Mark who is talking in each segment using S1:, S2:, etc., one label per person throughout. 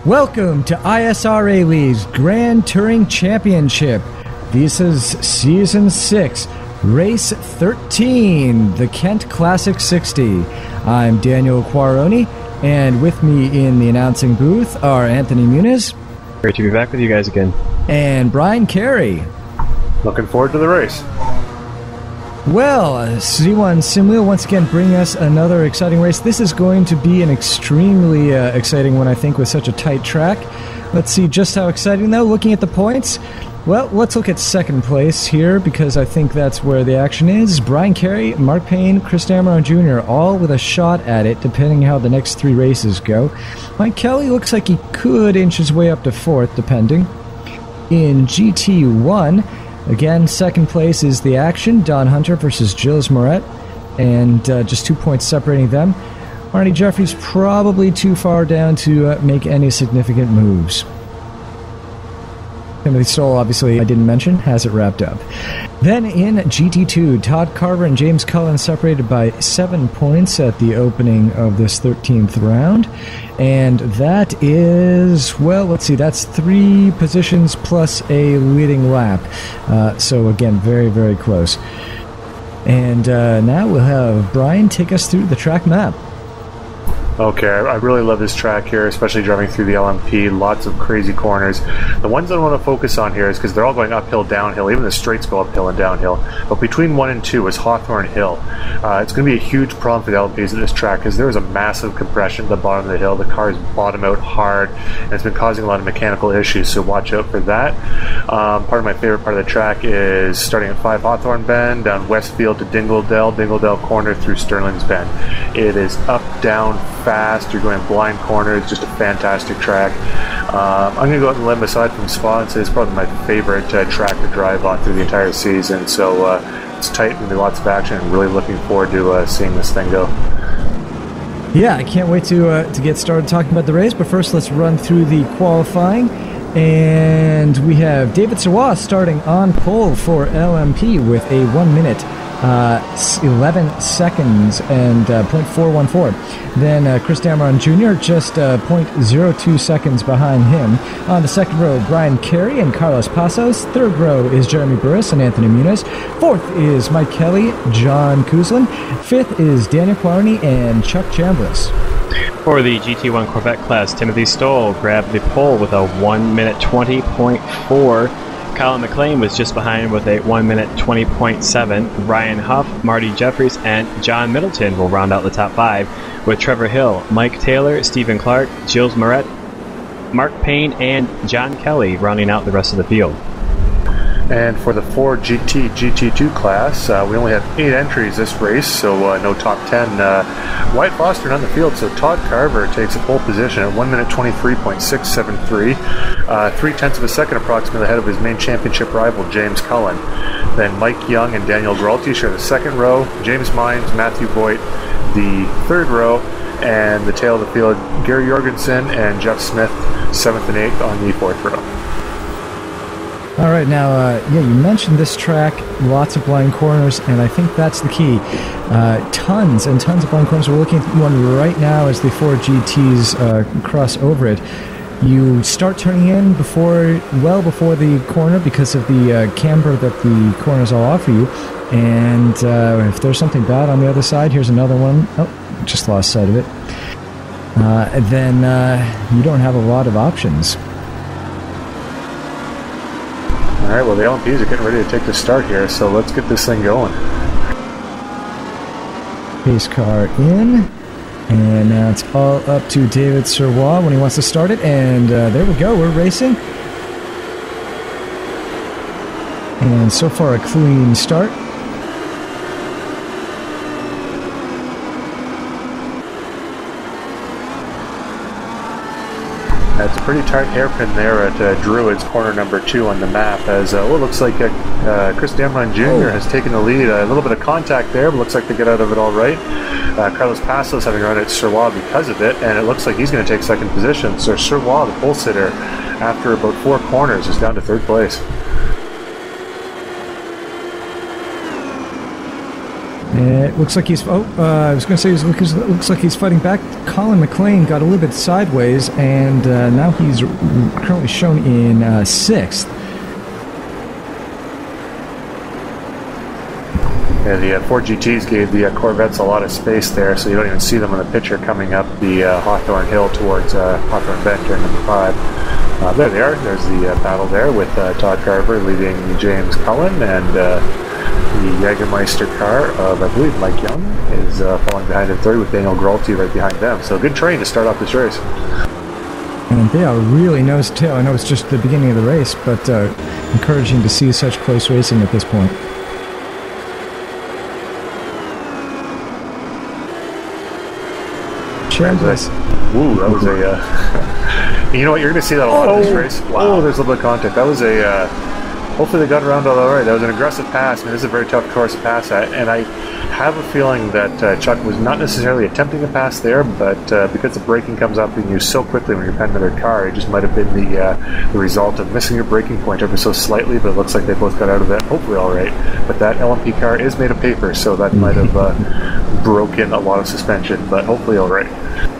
S1: Welcome to ISRA League's Grand Touring Championship. This is Season 6, Race 13, the Kent Classic 60. I'm Daniel Quaroni, and with me in the announcing booth are Anthony Muniz.
S2: Great to be back with you guys again.
S1: And Brian Carey.
S3: Looking forward to the race.
S1: Well, Z1 Simwheel once again bring us another exciting race. This is going to be an extremely exciting one, I think, with such a tight track. Let's see just how exciting, though. Looking at the points, well, let's look at second place here, because I think that's where the action is. Brian Carey, Mark Payne, Chris Dameron Jr., all with a shot at it, depending how the next three races go. Mike Kelly looks like he could inch his way up to fourth, depending. In GT1, again, second place is the action. Don Hunter versus Gilles Moret, and just 2 points separating them. Arnie Jeffries probably too far down to make any significant moves. Timothy Stoll, obviously, I didn't mention, has it wrapped up. Then in GT2, Todd Carver and James Cullen separated by 7 points at the opening of this 13th round. And that is, well, let's see, that's 3 positions plus a leading lap. So again, very, very close. And now we'll have Brian take us through the track map.
S3: Okay, I really love this track here, especially driving through the LMP. Lots of crazy corners. The ones I want to focus on here is because they're all going uphill, downhill. Even the straights go uphill and downhill. But between 1 and 2 is Hawthorne Hill. It's going to be a huge problem for the LMPs at this track because there is a massive compression at the bottom of the hill. The cars bottom out hard, and it's been causing a lot of mechanical issues, so watch out for that. Part of my favorite part of the track is starting at 5 Hawthorne Bend, down Westfield to Dingledale Corner through Sterling's Bend. It is up, down, fast. You're going blind corners. Just a fantastic track. I'm going to go out on the limb. Aside from Spa, and say it's probably my favorite track to drive on through the entire season. So it's tight. Going to be lots of action. I'm really looking forward to seeing this thing go.
S1: Yeah, I can't wait to get started talking about the race. But first, let's run through the qualifying. And we have David Sirwa starting on pole for LMP with a 1 minute 11 seconds and .414. Then Chris Dameron Jr. just .02 seconds behind him. On the second row, Brian Carey and Carlos Passos. Third row is Jeremy Burris and Anthony Muniz. Fourth is Mike Kelly, John Kuzlin. Fifth is Daniel Quarney and Chuck Chambliss.
S2: For the GT1 Corvette class, Timothy Stoll grabbed the pole with a 1 minute 20.4. Colin McLean was just behind with a 1 minute 20.7. Ryan Huff, Marty Jeffries, and John Middleton will round out the top 5, with Trevor Hill, Mike Taylor, Stephen Clark, Gilles Moret, Mark Payne, and John Kelly rounding out the rest of the field.
S3: And for the Ford GT2 class, we only have 8 entries this race, so no top 10. Wyatt Foster on the field, so Todd Carver takes a pole position at 1 minute 23.673, 0.3 of a second approximately ahead of his main championship rival, James Cullen. Then Mike Young and Daniel Gralti share the second row, James Mines, Matthew Voigt the third row, and the tail of the field, Gary Jorgensen and Jeff Smith, 7th and 8th on the 4th row.
S1: All right, now, yeah, you mentioned this track, lots of blind corners, and I think that's the key. Tons and tons of blind corners. We're looking at one right now as the Ford GTs cross over it. You start turning in well before the corner because of the camber that the corners all offer you. And if there's something bad on the other side, here's another one. Oh, just lost sight of it. Then you don't have a lot of options.
S3: Alright, well the LMPs are getting ready to take the start here, so let's get this thing going.
S1: Pace car in, and now it's all up to David Sirwa when he wants to start it, and there we go, we're racing. And so far a clean start.
S3: It's a pretty tight hairpin there at Druid's corner number 2 on the map, as it looks like Chris Dameron Jr. has taken the lead. A little bit of contact there, but looks like they get out of it all right. Carlos Passos having run at Sirwa because of it, and it looks like he's going to take second position. So Sirwa, the pole sitter, after about 4 corners, is down to 3rd place.
S1: It looks like he's... I was going to say it looks like he's fighting back. Colin McLean got a little bit sideways, and now he's currently shown in 6th.
S3: Yeah, the Ford GTs gave the Corvettes a lot of space there, so you don't even see them in the picture coming up the Hawthorne Hill towards Hawthorne Bend, turn number 5. There they are. There's the battle there with Todd Carver leading James Cullen, and the Jägermeister car of, I believe, Mike Young is falling behind in 3rd with Daniel Grolty right behind them. So good train to start off this race.
S1: And they are really nose to tail. I know it's just the beginning of the race, but encouraging to see such close racing at this point.
S3: Ooh, that was a... you know what, you're going to see that a lot in this race. Wow. Oh, there's a little bit of contact. That was a... hopefully they got around all right. That was an aggressive pass. I mean, this is a very tough course to pass at, and I have a feeling that Chuck was not necessarily attempting to pass there, but because the braking comes up and you so quickly when you're penning another car, it just might have been the result of missing your braking point ever so slightly, but it looks like they both got out of it, hopefully all right. But that LMP car is made of paper, so that might have broken a lot of suspension, but hopefully all right.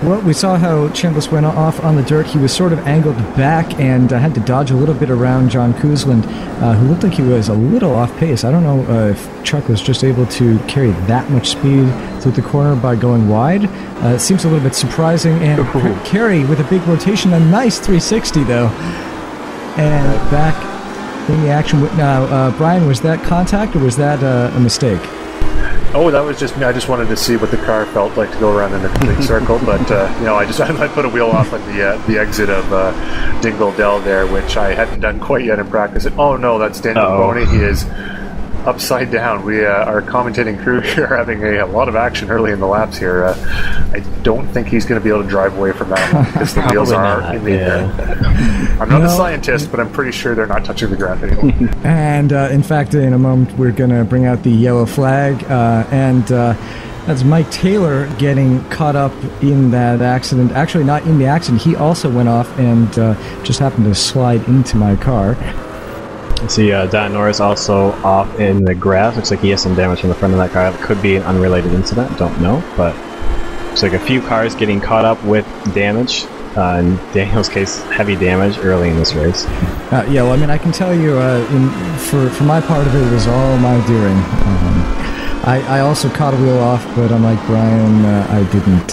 S1: Well, we saw how Chambliss went off on the dirt. He was sort of angled back and had to dodge a little bit around John Koosland, who looked like he was a little off pace. I don't know if Chuck was just able to carry that much speed through the corner by going wide. It seems a little bit surprising. And Kerry with a big rotation, a nice 360 though. And back in the action. Now, Brian, was that contact or was that a mistake?
S3: Oh, that was just me. I just wanted to see what the car felt like to go around in a complete circle, but you know, I put a wheel off at the exit of Dingle Dell there, which I hadn't done quite yet in practice. Oh no, that's Daniel Boney. He is upside down. We our commentating crew here are having a lot of action early in the laps here. I don't think he's going to be able to drive away from that one because the wheels are in the air. I'm not a scientist, but I'm pretty sure they're not touching the ground anymore.
S1: And in fact, in a moment, we're going to bring out the yellow flag, and that's Mike Taylor getting caught up in that accident. Actually, not in the accident. He also went off and just happened to slide into my car.
S2: See, Don Norris also off in the grass. Looks like he has some damage from the front of that car. It could be an unrelated incident, don't know, but looks like a few cars getting caught up with damage. In Daniel's case, heavy damage early in this race.
S1: Yeah, well, I mean, I can tell you, for my part of it, it was all my doing. I also caught a wheel off, but unlike Brian, I didn't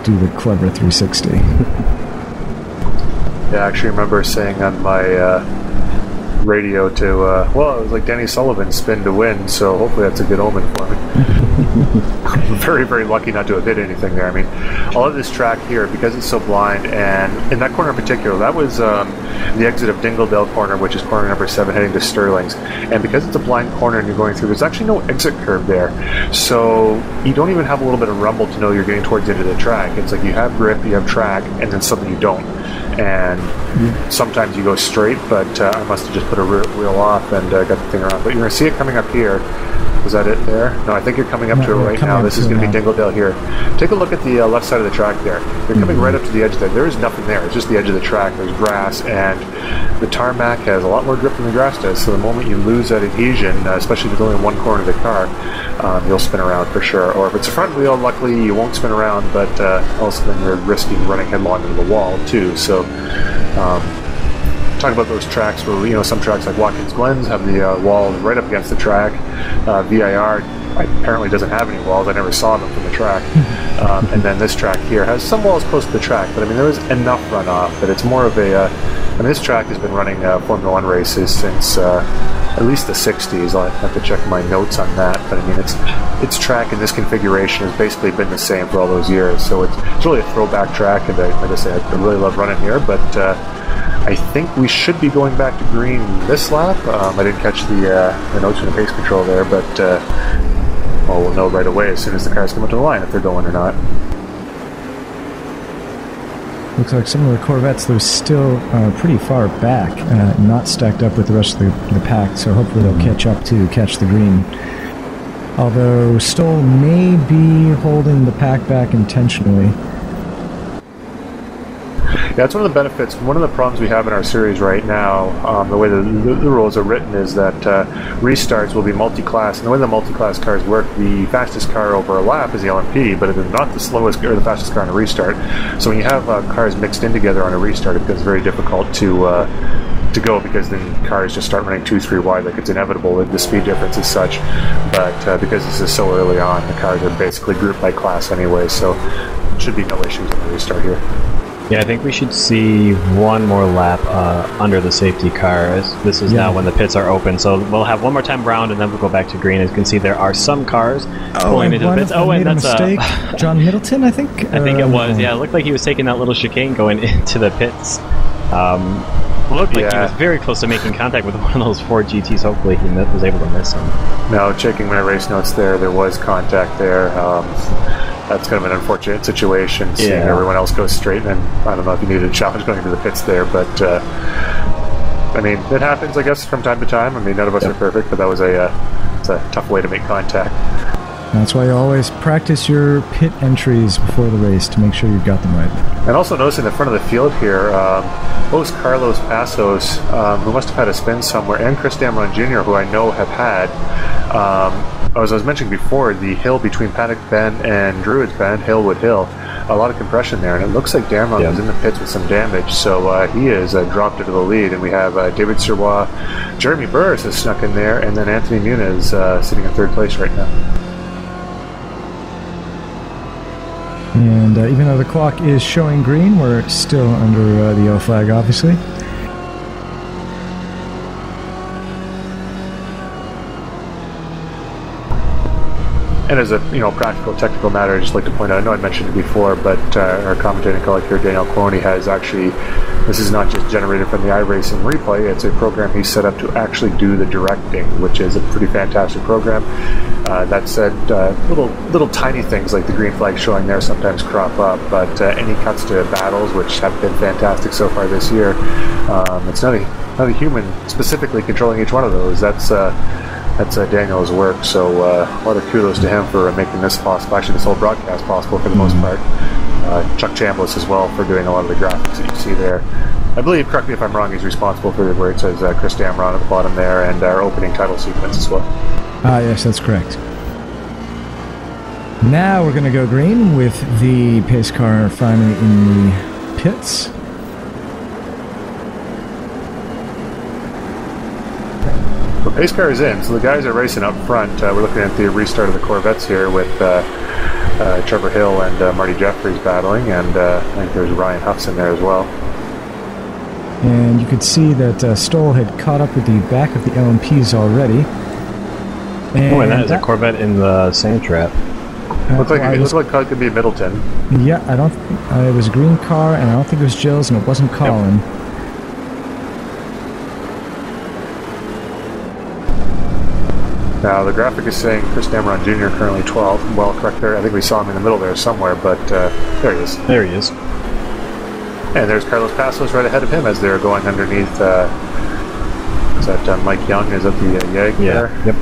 S1: do the clever 360.
S3: Yeah, I actually remember saying on my radio to, well, it was like Denny Sullivan spin to win, so hopefully that's a good omen for me. I'm very, very lucky not to have hit anything there. I mean, all of this track here, because it's so blind, and in that corner in particular, that was the exit of Dingledale corner, which is corner number 7 heading to Sterling's, and because it's a blind corner and you're going through, there's actually no exit curve there, so you don't even have a little bit of rumble to know you're getting towards the end of the track. It's like you have grip, you have track, and then suddenly you don't. And sometimes you go straight, but I must have just put a wheel off and got the thing around. But you're going to see it coming up here. Was that it there? No, I think you're coming up to it right now. This is going to be Dingledale here. Take a look at the left side of the track there. You're coming right up to the edge there. There is nothing there. It's just the edge of the track. There's grass, and the tarmac has a lot more grip than the grass does. So the moment you lose that adhesion, especially if it's only in one corner of the car, you'll spin around for sure. Or if it's a front wheel, luckily you won't spin around, but also then you're risking running headlong into the wall too. So talking about those tracks where, you know, some tracks like Watkins Glens have the wall right up against the track. VIR apparently doesn't have any walls. I never saw them from the track. And then this track here has some walls close to the track, but I mean, there is enough runoff that it's more of a, I mean, this track has been running Formula 1 races since at least the 60s. I'll have to check my notes on that, but I mean, its track in this configuration has basically been the same for all those years, so it's really a throwback track, and like I said, I really love running here, but I think we should be going back to green this lap. I didn't catch the notes from the pace control there, but well, we'll know right away as soon as the cars come up to the line if they're going or not.
S1: Looks like some of the Corvettes, they're still pretty far back, not stacked up with the rest of the pack, so hopefully they'll catch up to catch the green. Although Stoll may be holding the pack back intentionally.
S3: Yeah, it's one of the benefits. One of the problems we have in our series right now, the way the rules are written, is that restarts will be multi-class. And the way the multi-class cars work, the fastest car over a lap is the LMP, but it is not the slowest or the fastest car on a restart. So when you have cars mixed in together on a restart, it becomes very difficult to go, because then cars just start running 2-3 wide. Like, it's inevitable, the speed difference is such. But because this is so early on, the cars are basically grouped by class anyway, so should be no issues on the restart here.
S2: Yeah, I think we should see one more lap under the safety cars. This is now when the pits are open, so we'll have one more time round, and then we'll go back to green. As you can see, there are some cars pulling into the pits.
S1: Oh, and that's a mistake. John Middleton, I think.
S2: I think it was. Yeah, it looked like he was taking that little chicane going into the pits. Looked like he was very close to making contact with one of those Ford GTs. Hopefully he was able to miss him.
S3: No, checking my race notes there was contact there. That's kind of an unfortunate situation, seeing everyone else go straight. And I don't know if you needed a challenge going into the pits there, but I mean, it happens, I guess, from time to time. I mean, none of us are perfect, but that was it's a tough way to make contact.
S1: That's why you always practice your pit entries before the race to make sure you've got them right. And
S3: also noticing the front of the field here, both Carlos Passos, who must have had a spin somewhere, and Chris Dameron Jr., who I know have had, as I was mentioning before, the hill between Paddock Bend and Druids Bend, Hillwood Hill, a lot of compression there, and it looks like Dameron was in the pits with some damage, so he has dropped into the lead, and we have David Sirois, Jeremy Burris has snuck in there, and then Anthony Muniz sitting in third place right now.
S1: And even though the clock is showing green, we're still under the yellow flag, obviously.
S3: And as a practical, technical matter, I'd just like to point out, I know I mentioned it before, but our commentating colleague here, Daniel Cloney, has actually, this is not just generated from the iRacing replay, it's a program he set up to actually do the directing, which is a pretty fantastic program. That said, little tiny things like the green flag showing there sometimes crop up, but any cuts to battles, which have been fantastic so far this year, it's not a human specifically controlling each one of those. That's Daniel's work, so a lot of kudos to him for making this possible, actually this whole broadcast possible for the most part. Chuck Chambliss as well for doing a lot of the graphics that you see there. I believe, correct me if I'm wrong, he's responsible for where it says Chris Dameron at the bottom there, and our opening title sequence as well.
S1: Yes, that's correct. Now we're going to go green with the pace car finally in the pits.
S3: The pace car is in, so the guys are racing up front. We're looking at the restart of the Corvettes here with Trevor Hill and Marty Jeffries battling, and I think there's Ryan Huffs in there as well.
S1: And you could see that Stoll had caught up with the back of the LMPs already.
S2: And that is a Corvette in the sand trap.
S3: Looks like it could be Middleton.
S1: Yeah, I don't. It was a green car, and I don't think it was Jill's, and it wasn't Colin.
S3: Yep. Now the graphic is saying Chris Dameron Jr. currently 12th. Well, correct there. I think we saw him in the middle there somewhere, but there he is.
S2: There he is.
S3: And there's Carlos Passos right ahead of him as they're going underneath. Is that Mike Young? Is that the YAG there?
S2: Yep.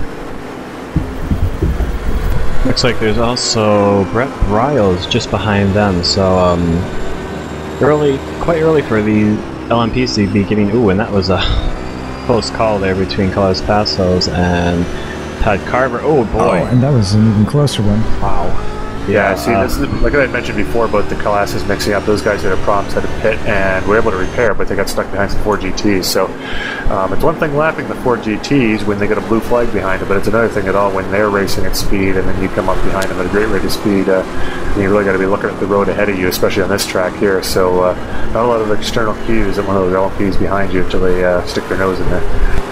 S2: Looks like there's also Brett Riles just behind them, so quite early for the LMPs to be getting. Ooh, and that was a close call there between Carlos Passos and Todd Carver. Oh boy!
S1: Oh, and that was an even closer one.
S3: Wow. Yeah, see, this is, like I mentioned before about the classes mixing up, those guys that had problems had to pit and were able to repair, but they got stuck behind some Ford GTs. So it's one thing lapping the Ford GTs when they get a blue flag behind them, but it's another thing at all when they're racing at speed and then you come up behind them at a great rate of speed. And you really got to be looking at the road ahead of you, especially on this track here. So not a lot of external cues at one of those LMPs behind you until they stick their nose in there.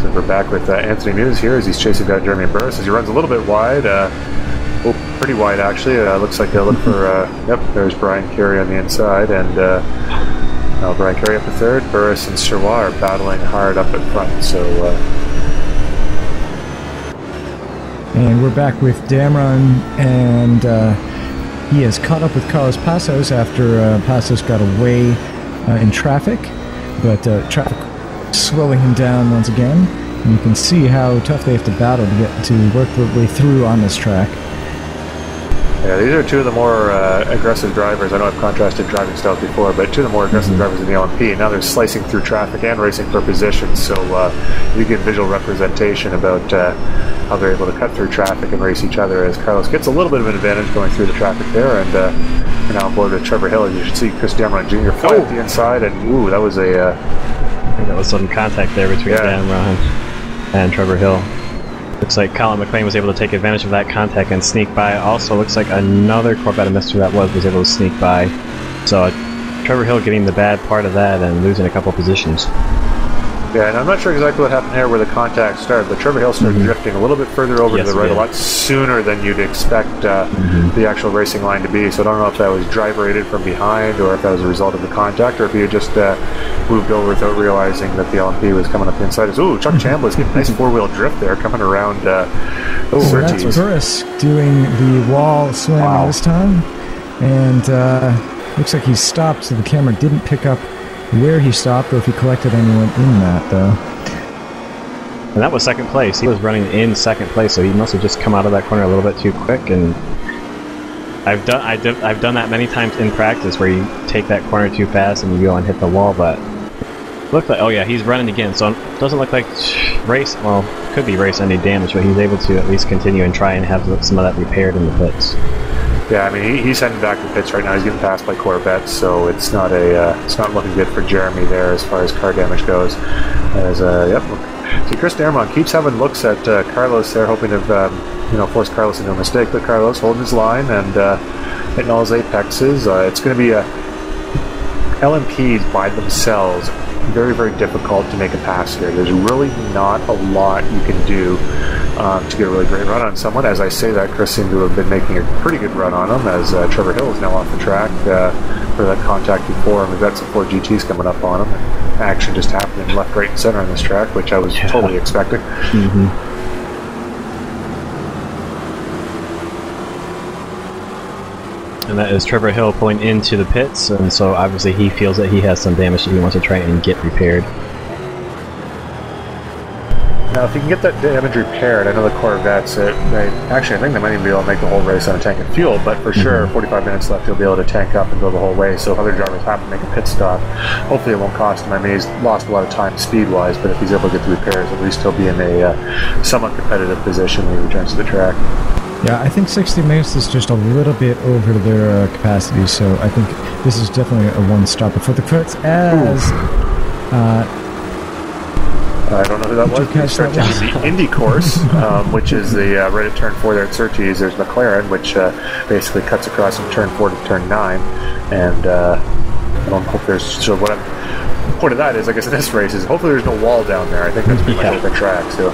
S3: We're back with Anthony Muniz here as he's chasing down Jeremy Burris as he runs a little bit wide. Pretty wide actually. Looks like they'll look for. Yep, there's Brian Carey on the inside, and Brian Carey up to third. Burris and Sirois are battling hard up in front. So.
S1: And we're back with Dameron, and he has caught up with Carlos Passos after Passos got away in traffic, but traffic slowing him down once again. And you can see how tough they have to battle to get to work their way through on this track.
S3: Yeah, these are two of the more aggressive drivers. I know I've contrasted driving styles before, but two of the more aggressive drivers in the LMP. Now they're slicing through traffic and racing for position, so you get visual representation about how they're able to cut through traffic and race each other, as Carlos gets a little bit of an advantage going through the traffic there, and we're now on board with Trevor Hill. As you should see, Chris Damron Jr. fly at the inside, and ooh, that was a...
S2: I think that was some contact there between Damron and Trevor Hill. Looks like Colin McLean was able to take advantage of that contact and sneak by. Also, looks like another Corvette, I missed who that was able to sneak by. So, Trevor Hill getting the bad part of that and losing a couple positions.
S3: Yeah, and I'm not sure exactly what happened here where the contact started, but Trevor Hill started drifting a little bit further over to the right, a lot sooner than you'd expect the actual racing line to be. So I don't know if that was driver-aided from behind, or if that was a result of the contact, or if he had just moved over without realizing that the LMP was coming up the inside. Ooh, Chuck Chambliss getting a nice four-wheel drift there, coming around
S1: Surtees. That's Burris doing the wall slam this time, and looks like he stopped, so the camera didn't pick up where he stopped or if he collected anyone in that, though.
S2: And that was second place. He was running in second place, so he must have just come out of that corner a little bit too quick. And I've done that many times in practice, where you take that corner too fast and you go and hit the wall. But look like, oh yeah, he's running again. So it doesn't look like race. Well, could be race ending damage, but he's able to at least continue and try and have some of that repaired in the pits.
S3: Yeah, I mean he's heading back to pits right now. He's getting passed by Corvette, so it's not looking good for Jeremy there as far as car damage goes. As see, Chris Damron keeps having looks at Carlos there, hoping to force Carlos into a mistake, but Carlos holding his line and hitting all his apexes. It's going to be LMPs by themselves. Very, very difficult to make a pass here. There's really not a lot you can do to get a really great run on someone. As I say that, Chris seemed to have been making a pretty good run on him, as Trevor Hill is now off the track for that contact before, and we've got some 4 GTs coming up on him. Action just happening left, right, and center on this track, which I was totally expecting.
S2: And that is Trevor Hill pulling into the pits, and so obviously he feels that he has some damage that he wants to try and get repaired.
S3: Now, if you can get that damage repaired, I know the Corvettes, I think they might even be able to make the whole race on a tank of fuel, but for sure, 45 minutes left, he'll be able to tank up and go the whole way. So if other drivers have to make a pit stop, hopefully it won't cost him. I mean, he's lost a lot of time speed-wise, but if he's able to get the repairs, at least he'll be in a somewhat competitive position when he returns to the track.
S1: Yeah, I think 60 minutes is just a little bit over their capacity, so I think this is definitely a one-stopper for the Corvettes, as...
S3: I don't know who that was. The Indy course, which is the right at turn 4 there at Surtees. There's McLaren, which basically cuts across from turn 4 to turn 9, and I don't hope there's... So what I'm... The point of that is, I guess, in this race is hopefully there's no wall down there. I think that's pretty much open track, so...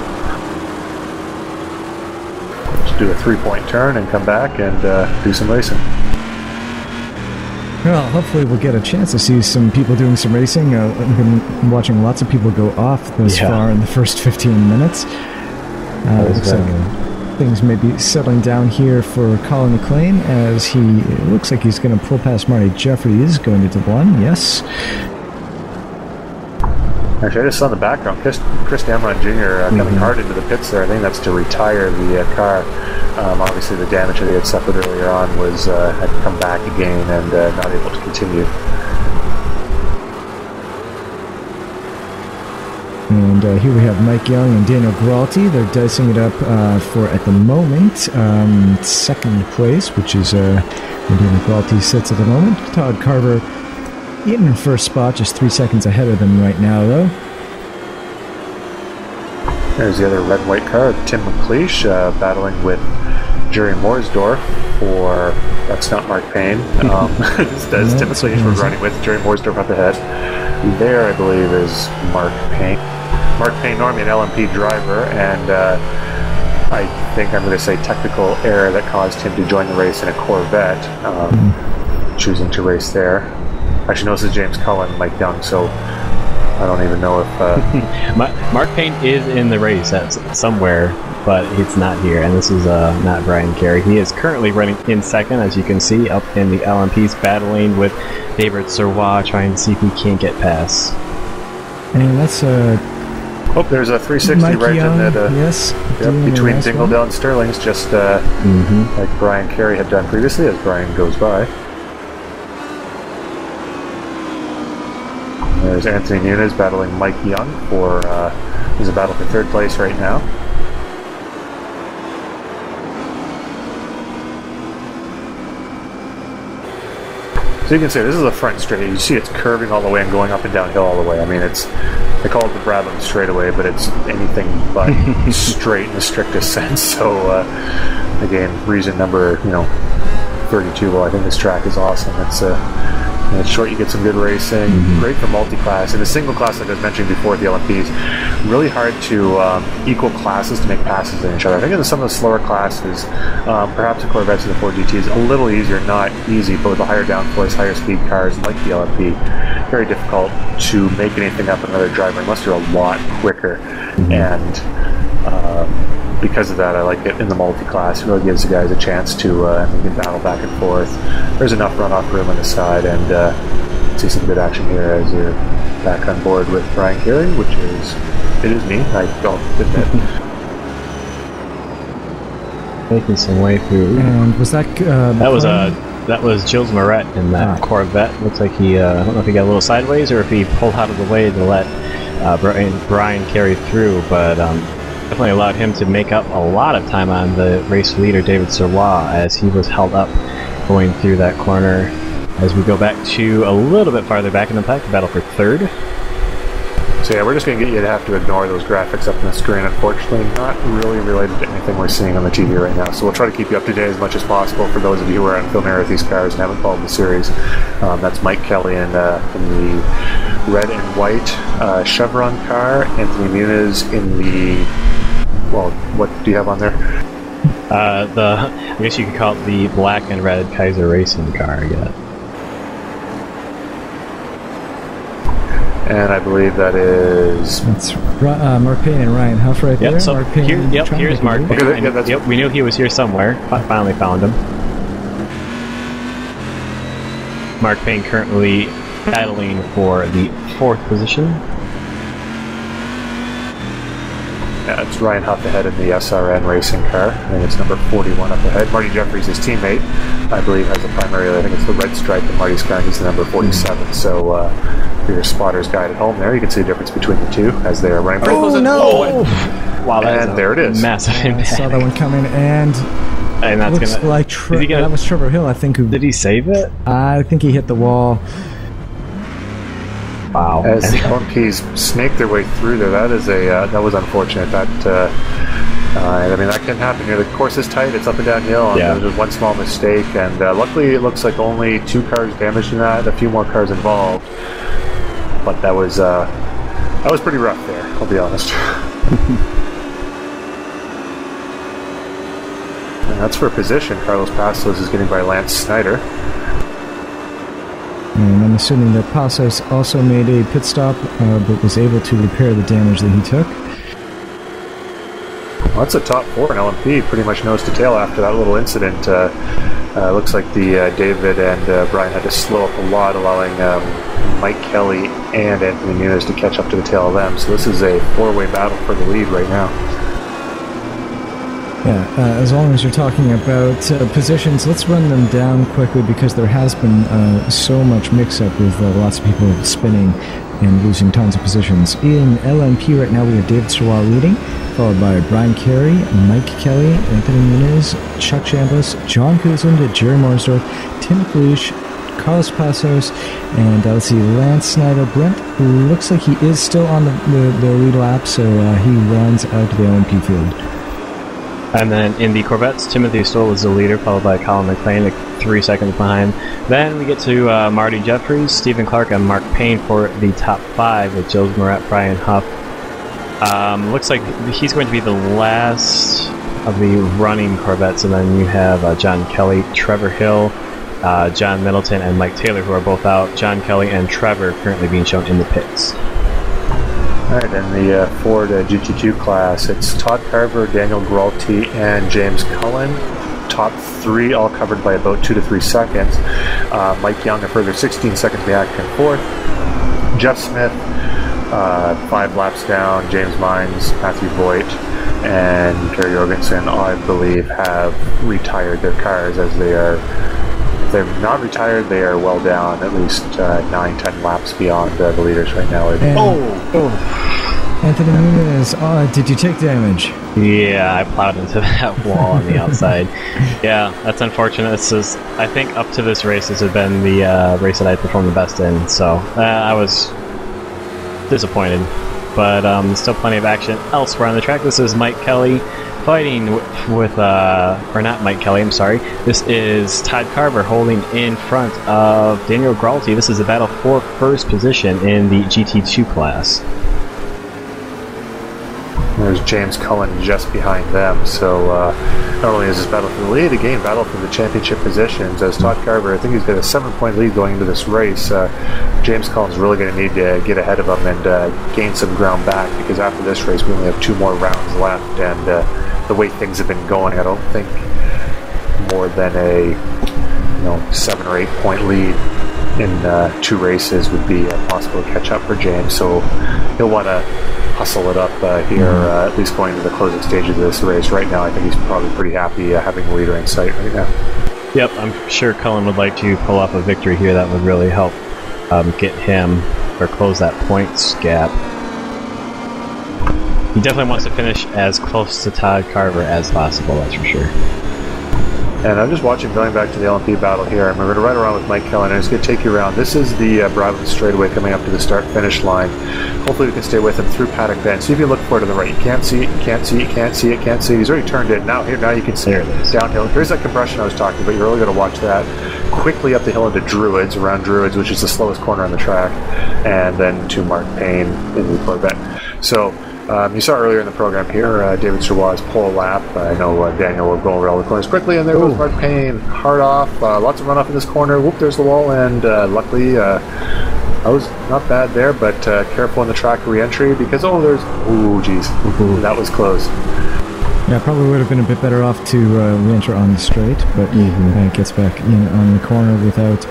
S3: do a 3-point turn and come back and do some racing.
S1: Well, hopefully we'll get a chance to see some people doing some racing. I've been watching lots of people go off this far in the first 15 minutes. Looks like things may be settling down here for Colin McLean, as it looks like he's going to pull past Marty Jeffries going into one. Yes.
S3: Actually, I just saw in the background Chris Damron Jr. Coming hard into the pits there. I think that's to retire the car. Obviously, the damage that he had suffered earlier on had come back again and not able to continue.
S1: And here we have Mike Young and Daniel Gralty. They're dicing it up for, at the moment, second place, which is where Daniel Gralty sits at the moment. Todd Carver in first spot, just 3 seconds ahead of them right now, though.
S3: There's the other red and white car, Tim McLeish, battling with Jerry Mooresdorf for... That's not Mark Payne. That's Tim McLeish we're running with, Jerry Mooresdorf up ahead. There, I believe, is Mark Payne. Mark Payne, normally an LMP driver, and I think I'm going to say technical error that caused him to join the race in a Corvette, choosing to race there. Actually, no, this is James Cullen, Mike Young, so I don't even know if...
S2: Mark Payne is in the race somewhere, but it's not here, and this is not Brian Carey. He is currently running in second, as you can see, up in the LMPs, battling with David Serrois, trying to see if he can't get past.
S1: And that's
S3: Oh, there's a 360
S1: Mike
S3: right
S1: Young,
S3: in that.
S1: yes,
S3: between Dingledale and Sterling's, just like Brian Carey had done previously, as Brian goes by. There's Anthony Muniz battling Mike Young for. There's a battle for third place right now. So you can see this is a front straight. You see it's curving all the way and going up and downhill all the way. I mean, they call it the Brabham straightaway, but it's anything but straight in the strictest sense. So again, reason number 32. Well, I think this track is awesome. It's short, you get some good racing, great for multi-class. In the single class, like I was mentioning before, the LMPs, really hard to equal classes to make passes in each other. I think in some of the slower classes, perhaps the Corvettes and the Ford GTs, a little easier, not easy, but with the higher downforce, higher speed cars like the LMP, very difficult to make anything up with another driver unless you're a lot quicker. And because of that, I like it in the multi-class. It really gives the guys a chance to you can battle back and forth. There's enough runoff room on the side, and see some good action here as you're back on board with Brian Carey, which is me, I don't admit.
S2: Making some way through.
S1: And was that
S2: that was Gilles Moret in that Corvette. Looks like he I don't know if he got a little sideways or if he pulled out of the way to let Brian Carey through, but definitely allowed him to make up a lot of time on the race leader David Serrois as he was held up going through that corner. As we go back to a little bit farther back in the pack, the battle for third.
S3: So yeah, we're just going to get you to have to ignore those graphics up on the screen. Unfortunately, not really related to anything we're seeing on the TV right now. So we'll try to keep you up to date as much as possible for those of you who are unfamiliar with these cars and haven't followed the series. That's Mike Kelly in the red and white Chevron car. Anthony Muniz in the, well, what do you have on there?
S2: I guess you could call it the black and red Kaiser Racing car, I guess.
S3: And I believe that is...
S1: That's Mark Payne and Ryan Huff right there.
S2: So
S1: Mark Payne
S2: here's Mark Payne.
S3: Okay,
S2: we knew he was here somewhere. Finally found him. Mark Payne currently battling for the 4th position.
S3: Yeah, it's Ryan Huff ahead in the SRN racing car. I think it's number 41 up ahead. Marty Jeffries, his teammate, I believe has the primary. I think it's the red stripe in Marty's car. He's the number 47. So for your spotter's guide at home there, you can see the difference between the two as they are running.
S1: Oh, no!
S2: Wow,
S3: and there it is.
S2: Massive impact.
S1: I saw that one coming, and
S2: that's
S1: looks like that was Trevor Hill, I think.
S2: Did he save it?
S1: I think he hit the wall.
S2: Wow.
S3: As the LMPs snake their way through there, that was unfortunate. That I mean, that can happen here. The course is tight, it's up and downhill, and there's just one small mistake, and luckily it looks like only 2 cars damaged in that, a few more cars involved, but that was pretty rough there, I'll be honest. And that's for position. Carlos Passos is getting by Lance Snyder.
S1: And I'm assuming that Passos also made a pit stop, but was able to repair the damage that he took.
S3: Well, that's a top 4 in LMP, pretty much nose to tail after that little incident. Looks like the David and Brian had to slow up a lot, allowing Mike Kelly and Anthony Muniz to catch up to the tail of them. So this is a 4-way battle for the lead right now.
S1: Yeah, as long as you're talking about positions, let's run them down quickly because there has been so much mix-up with lots of people spinning and losing tons of positions. In LMP right now we have David Serrois leading, followed by Brian Carey, Mike Kelly, Anthony Muniz, Chuck Chambliss, John Kuzlin, Jerry Morsdorf, Tim Fleisch, Carlos Passos, and let's see, Lance Snyder. Brent looks like he is still on the lead lap, so he runs out to the LMP field.
S2: And then in the Corvettes, Timothy Stoll is the leader, followed by Colin McLean, like 3 seconds behind. Then we get to Marty Jeffries, Stephen Clark, and Mark Payne for the top 5 with Gilles Moret, Brian Huff. Looks like he's going to be the last of the running Corvettes, and then you have John Kelly, Trevor Hill, John Middleton, and Mike Taylor, who are both out. John Kelly and Trevor currently being shown in the pits.
S3: Alright, in the Ford GT2 class, it's Todd Carver, Daniel Gralty, and James Cullen. Top 3 all covered by about 2 to 3 seconds. Mike Young a further 16 seconds back and forth. Jeff Smith, 5 laps down, James Mines, Matthew Voigt, and Gary Jorgensen, I believe, have retired their cars as they are. If they're not retired, they are well down, at least 9-10 laps beyond the leaders right now.
S1: Anthony Nunez, did you take damage?
S2: Yeah, I plowed into that wall on the outside. Yeah, that's unfortunate. This is, I think up to this race, this has been the race that I performed the best in, so I was disappointed. But still plenty of action elsewhere on the track. This is Mike Kelly fighting with or not Mike Kelly, I'm sorry. This is Todd Carver holding in front of Daniel Gralty. This is a battle for first position in the GT2 class.
S3: There's James Cullen just behind them, so not only is this battle for the lead, again, battle for the championship positions, as Todd Carver, I think he's got a 7-point lead going into this race. James Cullen's really going to need to get ahead of him and gain some ground back, because after this race we only have 2 more rounds left, and the way things have been going, I don't think more than a 7 or 8 point lead in 2 races would be possible to catch up for James, so he'll want to hustle it up here, at least going to the closing stages of this race. Right now, I think he's probably pretty happy having the leader in sight right now.
S2: Yep, I'm sure Cullen would like to pull off a victory here. That would really help get him, or close that points gap. He definitely wants to finish as close to Todd Carver as possible, that's for sure.
S3: And I'm just watching, going back to the LMP battle here, and we're going to ride around with Mike Kelly, and I'm just going to take you around. This is the Broadwood straightaway coming up to the start-finish line. Hopefully we can stay with him through Paddock Bend. See if you look for it to the right. You can't see it, you can't see it, you can't see it, can't see it. He's already turned in. Now you can see it. Downhill. Here's that compression I was talking about. You're really going to watch that. Quickly up the hill into Druids, around Druids, which is the slowest corner on the track, and then to Mark Payne in the Corvette. So, you saw earlier in the program here, David Sirwaz's pole lap. I know Daniel will go over all the corners quickly, and there goes Mark Payne, hard off, lots of runoff in this corner. Whoop, there's the wall, and luckily, that was not bad there, but careful in the track re-entry, because, that was close.
S1: Yeah, probably would have been a bit better off to re-enter on the straight, but gets back in on the corner without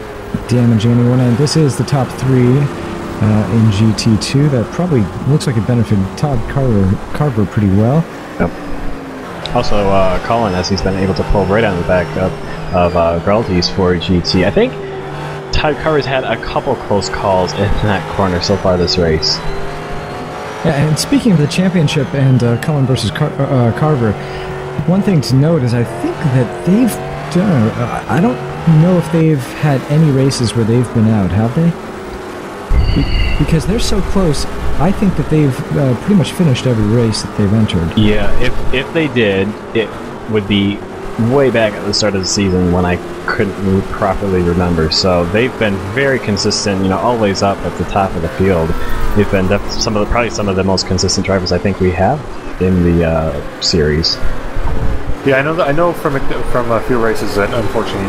S1: damaging anyone, and this is the top 3 in GT2. That probably looks like it benefited Todd Carver pretty well.
S2: Yep. Also, Colin, as he's been able to pull right on the back of Gralty's for GT. I think Todd Carver's had a couple close calls in that corner so far this race.
S1: Yeah, and speaking of the championship and Cullen versus Carver, one thing to note is I think that they've done. I don't know if they've had any races where they've been out, have they? Because they're so close, I think that they've pretty much finished every race that they've entered.
S2: Yeah, if they did, it would be way back at the start of the season when I couldn't properly remember. So they've been very consistent, always up at the top of the field. They've been probably some of the most consistent drivers I think we have in the series.
S3: Yeah, I know from a few races that unfortunately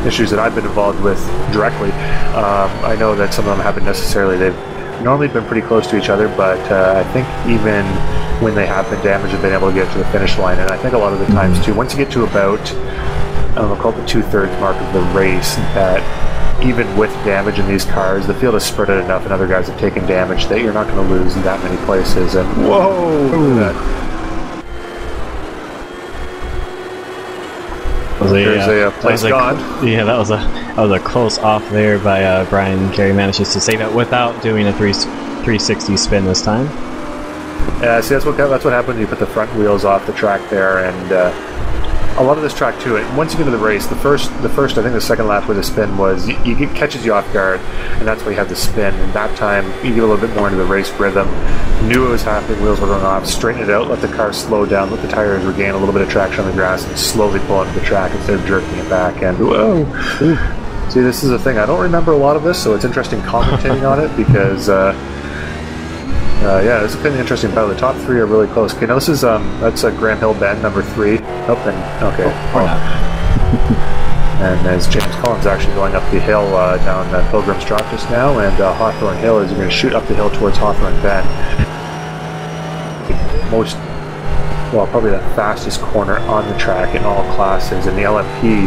S3: issues that I've been involved with directly. I know that some of them haven't necessarily. They've normally been pretty close to each other, but I think even when they have been damaged, they've been able to get to the finish line. And I think a lot of the times too, once you get to about, I don't know, call it the 2/3 mark of the race, that even with damage in these cars, the field is spread out enough, and other guys have taken damage that you're not going to lose in that many places. And there's a place gone.
S2: Yeah, that was a close off there by Brian Carey. Manages to save it without doing a 360 spin this time.
S3: Yeah, see, that's what happens when you put the front wheels off the track there, and a lot of this track too. Once you get into the race, the first, I think the second lap where the spin was, it catches you off guard, and that's why you have the spin. And that time, you get a little bit more into the race rhythm. Knew it was happening, wheels were going off, straighten it out, let the car slow down, let the tires regain a little bit of traction on the grass, and slowly pull into the track instead of jerking it back. And whoa! See, this is the thing. I don't remember a lot of this, so it's interesting commentating on it because. Yeah, this has been an interesting battle. The top 3 are really close. Okay, now this is that's Graham Hill Bend, number 3. And as James Collins actually going up the hill down Pilgrim's Drop just now, and Hawthorne Hill is going to shoot up the hill towards Hawthorne Bend. Probably the fastest corner on the track in all classes. In the LMP,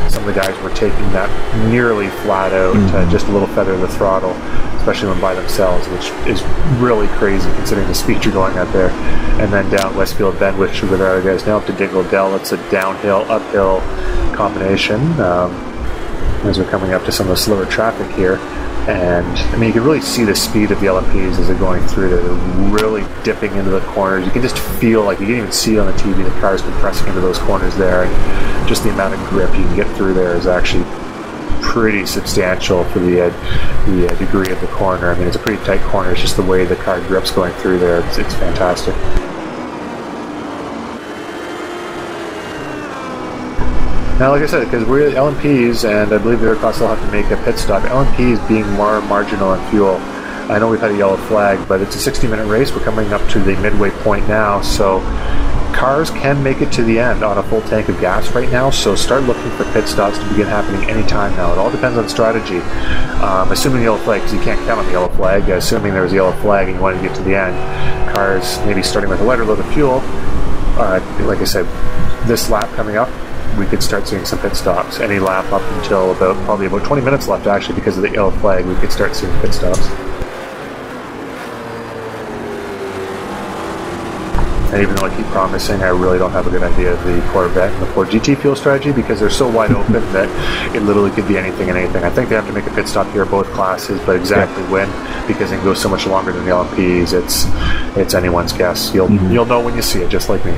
S3: some of the guys were taking that nearly flat out, just a little feather of the throttle. especially when by themselves, which is really crazy considering the speed you're going at there. And then down Westfield Bend, which we're there, guys, now up to Dingle Dell. It's a downhill, uphill combination as we're coming up to some of the slower traffic here. And I mean, you can really see the speed of the LMPs as they're going through there. They're really dipping into the corners. You can just feel, like you can even see on the TV, the cars compressing into those corners there, and just the amount of grip you can get through there is actually pretty substantial for the degree of the corner. I mean, it's a pretty tight corner. It's just the way the car grips going through there. It's fantastic. Now, like I said, because we're LMPs, and I believe the aircraft will have to make a pit stop. LMPs being more marginal on fuel. I know we've had a yellow flag, but it's a 60-minute race. We're coming up to the midway point now, so cars can make it to the end on a full tank of gas right now, so start looking for pit stops to begin happening anytime now. It all depends on strategy. Assuming the yellow flag, because you can't count on the yellow flag, assuming there was a yellow flag and you wanted to get to the end, cars maybe starting with a lighter load of fuel, like I said, this lap coming up, we could start seeing some pit stops. Any lap up until probably about 20 minutes left, actually, because of the yellow flag, we could start seeing pit stops. And even though I keep promising, I really don't have a good idea of the Corvette and the Ford GT fuel strategy, because they're so wide open that it literally could be anything and anything. I think they have to make a pit stop here, both classes, but exactly when, because it goes so much longer than the LMPs, it's anyone's guess. You'll know when you see it, just like me.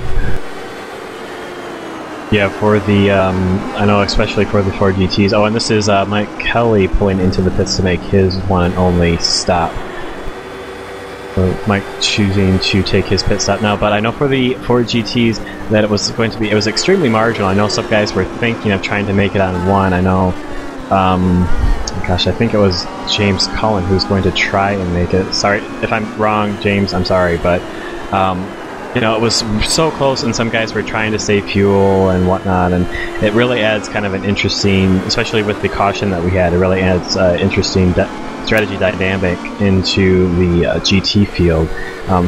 S2: Yeah, for the, I know especially for the Ford GTs. Oh, and this is Mike Kelly pulling into the pits to make his one and only stop. So Mike choosing to take his pit stop now, but I know for the Ford GTs that it was extremely marginal. I know some guys were thinking of trying to make it on one. I know, gosh, I think it was James Cullen who's going to try and make it. Sorry if I'm wrong, James, I'm sorry, but you know, it was so close, and some guys were trying to save fuel and whatnot, and it really adds kind of an interesting, especially with the caution that we had, it really adds interesting strategy dynamic into the GT field.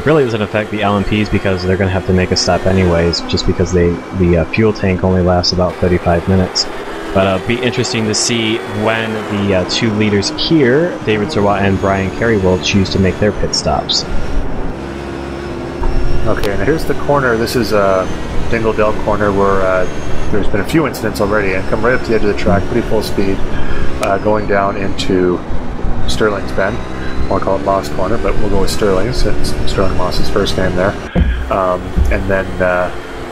S2: Really doesn't affect the LMPs because they're going to have to make a stop anyways, just because the fuel tank only lasts about 35 minutes. But it'll be interesting to see when the two leaders here, David Zerwa and Brian Carey, will choose to make their pit stops.
S3: Okay, and here's the corner. This is Dingle Dell corner where there's been a few incidents already, and come right up to the edge of the track, pretty full speed, going down into Sterling's Bend. I want to call it Moss Corner, but we'll go with Sterling, since Sterling Moss's first name there. And then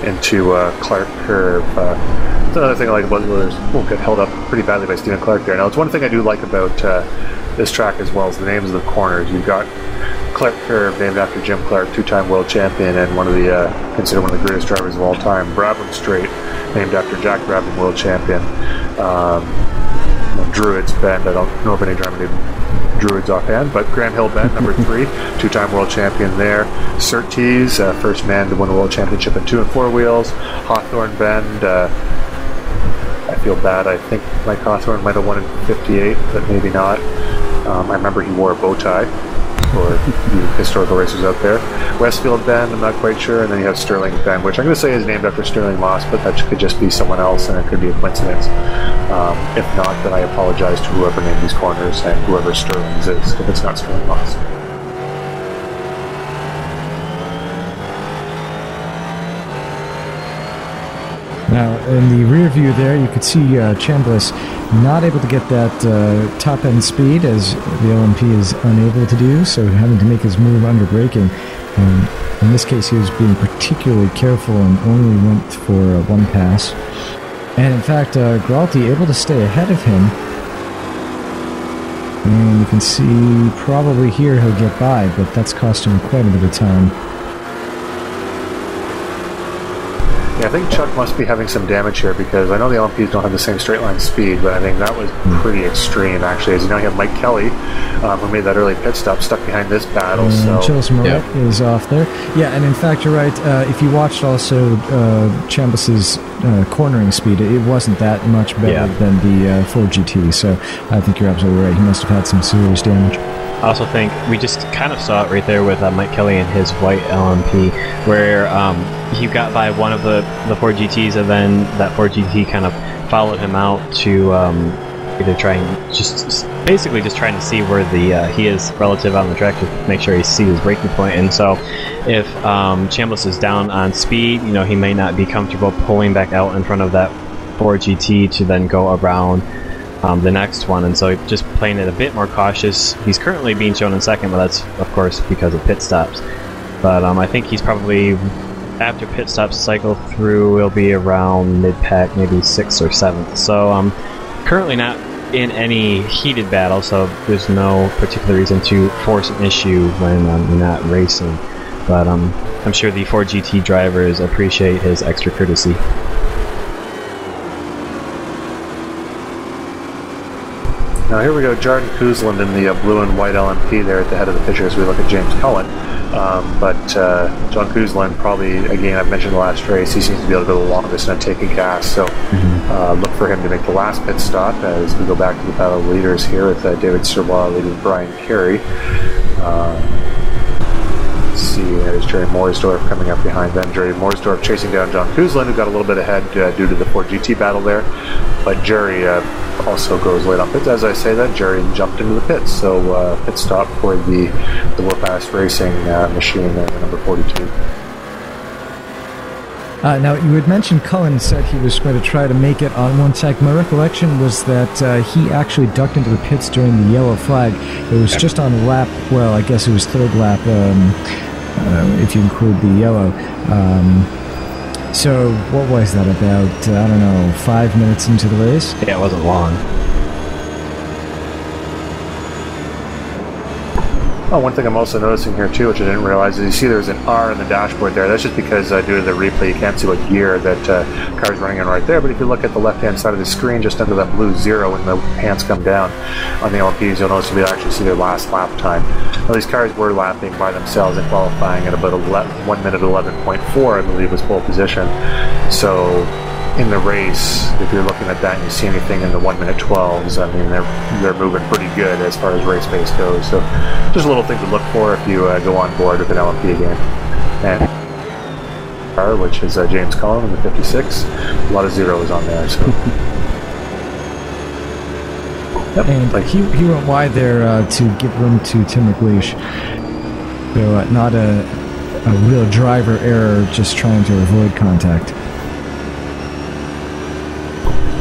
S3: into Clark Curve. It's another thing I like about the others. We'll get held up pretty badly by Stephen Clark there. Now, it's one thing I do like about this track as well as the names of the corners. You've got Clark Curve, named after Jim Clark, two-time world champion and considered one of the greatest drivers of all time. Brabham Straight, named after Jack Brabham, world champion. Druids Bend, I don't know if any driver named Druids offhand, but Graham Hill Bend, number 3, two-time world champion there. Surtees, first man to win a world championship in 2 and 4 wheels. Hawthorne Bend, I feel bad. I think Mike Hawthorne might have won in 58, but maybe not. I remember he wore a bow tie for the historical racers out there. Westfield Bend, I'm not quite sure. And then you have Sterling Bend, which I'm going to say is named after Sterling Moss, but that could just be someone else, and it could be a coincidence. If not, then I apologize to whoever named these corners and whoever Sterling's is, if it's not Sterling Moss.
S1: Now, in the rear view there, you could see Chambliss not able to get that top-end speed, as the LMP is unable to do, so having to make his move under braking. In this case, he was being particularly careful and only went for one pass. And in fact, Gralti able to stay ahead of him. And you can see probably here he'll get by, but that's cost him quite a bit of time.
S3: Yeah, I think Chuck must be having some damage here, because I know the LMPs don't have the same straight line speed, but I think that was pretty extreme, actually. As you know, you have Mike Kelly, who made that early pit stop, stuck behind this battle.
S1: And Chillis Moret is off there. Yeah, and in fact, you're right. If you watched also Chambliss's cornering speed, it wasn't that much better than the Ford GT, so I think you're absolutely right. He must have had some serious damage.
S2: I also think we just kind of saw it right there with Mike Kelly and his white LMP, where he got by one of the Ford GTs, and then that Ford GT kind of followed him out to either basically just trying to see where he is relative on the track to make sure he sees his braking point. And so if Chambliss is down on speed, he may not be comfortable pulling back out in front of that Ford GT to then go around the next one. And so just playing it a bit more cautious. He's currently being shown in second, but that's of course because of pit stops. But I think he's probably, after pit stops cycle through, he'll be around mid-pack, maybe 6th or 7th. So currently not in any heated battle, so there's no particular reason to force an issue when you're not racing. But I'm sure the Ford GT drivers appreciate his extra courtesy.
S3: Now here we go, Jordan Kuzland in the blue and white LMP there at the head of the picture as we look at James Cullen. But John Kuzland probably, again, I've mentioned the last race, he seems to be able to go the longest and take a gas. So look for him to make the last pit stop as we go back to the battle of leaders here with David Sirwa leading Brian Carey. Let's see, there's Jerry Morsdorf coming up behind them. Jerry Morsdorf chasing down John Kuzland, who got a little bit ahead due to the Ford GT battle there. But Jerry also goes late on pits. As I say that, Jerry jumped into the pits. So pit stop for the Warpass Racing machine there, number 42.
S1: Now, you had mentioned Cullen said he was going to try to make it on one tag. My recollection was that he actually ducked into the pits during the yellow flag. It was just on lap, well, I guess it was third lap, if you include the yellow. So what was that, about, I don't know, 5 minutes into the race?
S2: Yeah, it wasn't long.
S3: Oh, one thing I'm also noticing here too, which I didn't realize, is you see there's an R in the dashboard there. That's just because due to the replay you can't see what gear that car's running in right there. But if you look at the left-hand side of the screen, just under that blue 0 when the hands come down on the LMPs, you'll notice you'll actually see their last lap time. Now, these cars were lapping by themselves and qualifying at about 1 minute 11.4, I believe, was pole position. So in the race, if you're looking at that and you see anything in the 1 minute 12s, I mean, they're moving pretty good as far as race pace goes. So just a little thing to look for if you go on board with an LMP game. And car, which is James Cullen in the 56, a lot of zeros on there. So.
S1: Yep. And he went wide there to give room to Tim McLeish. So not a real driver error, just trying to avoid contact.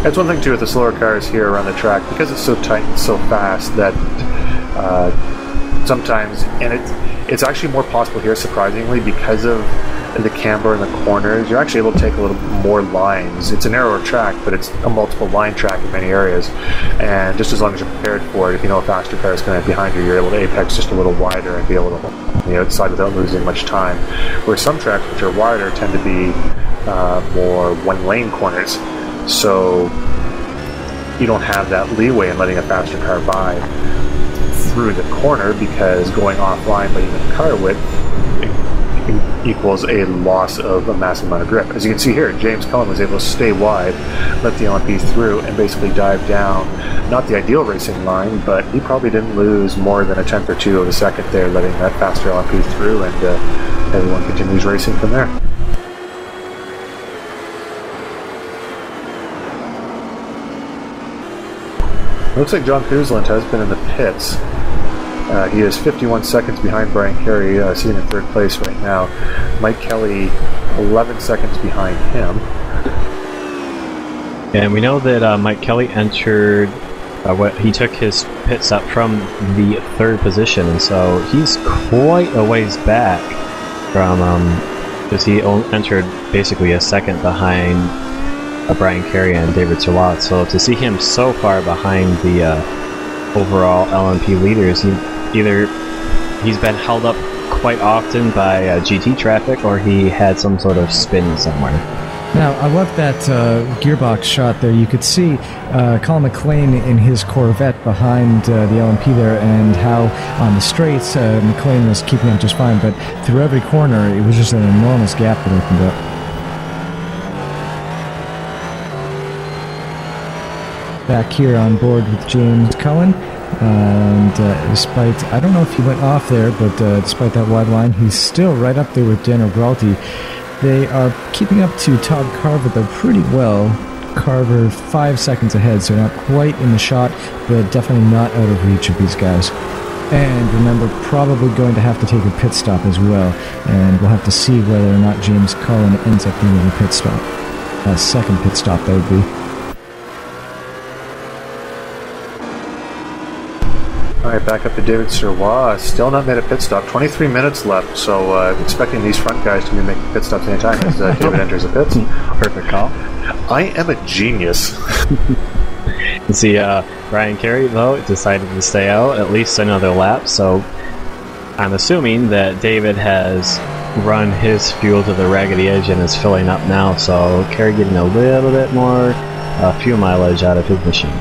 S3: That's one thing too with the slower cars here around the track, because it's so tight and so fast that sometimes, and it's actually more possible here, surprisingly, because of the camber and the corners, you're actually able to take a little more lines. It's a narrower track, but it's a multiple line track in many areas, and just as long as you're prepared for it, if you know a faster car is going to be behind you, you're able to apex just a little wider and be able to on the outside without losing much time. Where some tracks which are wider tend to be more one-lane corners. So you don't have that leeway in letting a faster car by through the corner, because going offline by even car width equals a loss of a massive amount of grip. As you can see here, James Cullen was able to stay wide, let the LMP through, and basically dive down, not the ideal racing line, but he probably didn't lose more than a tenth or two of a second there, letting that faster LMP through, and everyone continues racing from there. Looks like John Kuzland has been in the pits. He is 51 seconds behind Brian Carey, sitting in third place right now. Mike Kelly, 11 seconds behind him.
S2: And we know that Mike Kelly entered, he took his pit stop from the third position, and so he's quite a ways back from, because he entered basically a second behind Brian Carey and David Sirwa. So to see him so far behind the overall LMP leaders, either he's been held up quite often by GT traffic, or he had some sort of spin somewhere.
S1: Now, I love that gearbox shot there. You could see Colin McLean in his Corvette behind the LMP there, and how on the straights McLean was keeping up just fine, but through every corner it was just an enormous gap that opened up. Back here on board with James Cullen, and despite, I don't know if he went off there, but despite that wide line, he's still right up there with Daniel Gralti. They are keeping up to Todd Carver though pretty well. Carver 5 seconds ahead, so not quite in the shot, but definitely not out of reach of these guys. And remember, probably going to have to take a pit stop as well, and we'll have to see whether or not James Cullen ends up doing a pit stop. A second pit stop, that would be.
S3: Alright, back up to David Sirois. Still not made a pit stop. 23 minutes left, so expecting these front guys to be making pit stops anytime as David enters the pits.
S2: Perfect call.
S3: I am a genius.
S2: You see, Brian Carey, though, decided to stay out at least another lap, so I'm assuming that David has run his fuel to the raggedy edge and is filling up now, so Carey getting a little bit more fuel mileage out of his machine.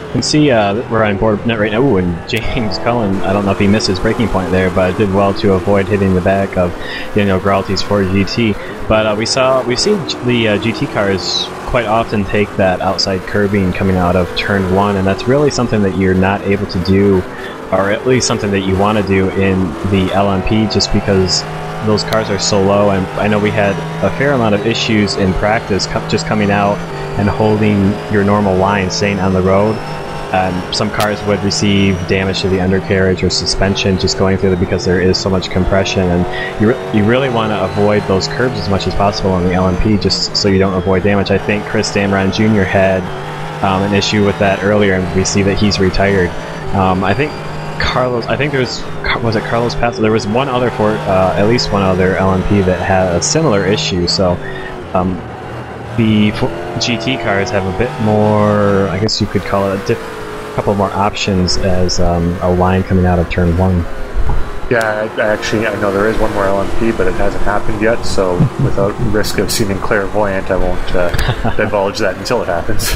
S2: You can see we're on board net right now. Ooh, and James Cullen, I don't know if he missed his braking point there, but did well to avoid hitting the back of Daniel Gralte's Ford GT. But we've seen the GT cars quite often take that outside curbing coming out of turn 1, and that's really something that you're not able to do, or at least something that you want to do in the LMP, just because those cars are so low. And I know we had a fair amount of issues in practice just coming out and holding your normal line, staying on the road. Some cars would receive damage to the undercarriage or suspension just going through it because there is so much compression, and you really want to avoid those curbs as much as possible on the LMP just so you don't avoid damage. I think Chris Damron Jr. had an issue with that earlier, and we see that he's retired. Was it Carlos Paso? There was one other at least one other LMP that had a similar issue, so the GT cars have a bit more, I guess you could call it a couple more options as a line coming out of turn 1.
S3: Yeah, I know there is one more LMP, but it hasn't happened yet, so without risk of seeming clairvoyant, I won't divulge that until it happens.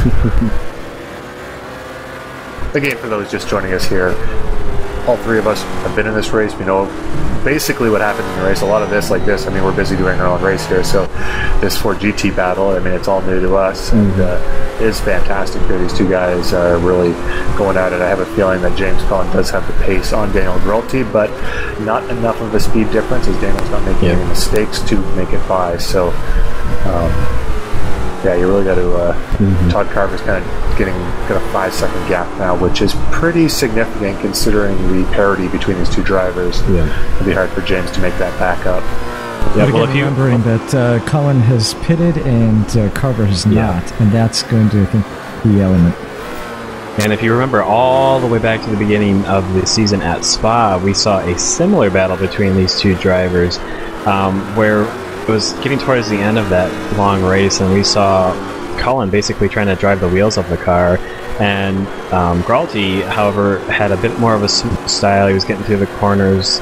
S3: Again, for those just joining us here, all three of us have been in this race. We know basically what happens in the race. A lot of this, like this, I mean, we're busy doing our own race here, so this Ford GT battle, I mean, it's all new to us, and it is fantastic here. These two guys are really going at it. I have a feeling that James Cullen does have the pace on Daniel Gralte, but not enough of a speed difference as Daniel's not making any mistakes to make it by, so yeah, you really got to. Todd Carver's got a 5-second gap now, which is pretty significant considering the parity between these two drivers. Yeah, it'd be hard for James to make that back up.
S1: Yeah, well, remembering that Cullen has pitted and Carver has not, and that's going to, I think, be the element.
S2: And if you remember all the way back to the beginning of the season at Spa, we saw a similar battle between these two drivers, where it was getting towards the end of that long race, and we saw Cullen basically trying to drive the wheels of the car, and Gralte, however, had a bit more of a smooth style. He was getting through the corners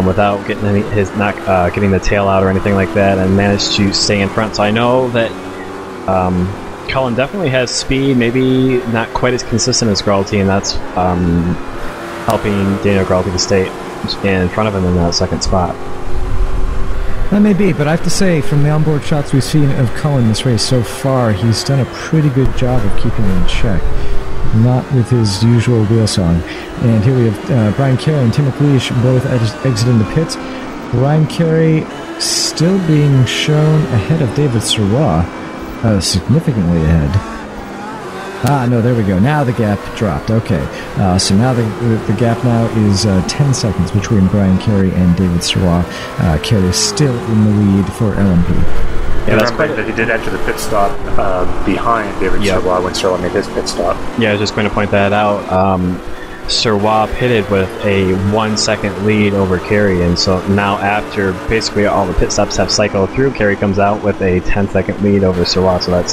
S2: without getting getting the tail out or anything like that, and managed to stay in front. So I know that Cullen definitely has speed, maybe not quite as consistent as Gralte, and that's helping Daniel Gralte to stay in front of him in that second spot.
S1: That may be, but I have to say, from the onboard shots we've seen of Cullen this race so far, he's done a pretty good job of keeping him in check. Not with his usual wheel song. And here we have Brian Carey and Tim Leage both exiting the pits. Brian Carey still being shown ahead of David Sirois, significantly ahead. No, there we go. Now the gap dropped. Okay. So now the gap now is 10 seconds between Brian Carey and David Sirois. Carey is still in the lead for LMP.
S3: Yeah, that's right. That he did enter the pit stop behind David Sirois when Sirois made his pit stop. Yeah,
S2: I was just going to point that out. Sirois pitted with a 1-second lead over Carey, and so now after basically all the pit stops have cycled through, Carey comes out with a 10-second lead over Sirois, so that's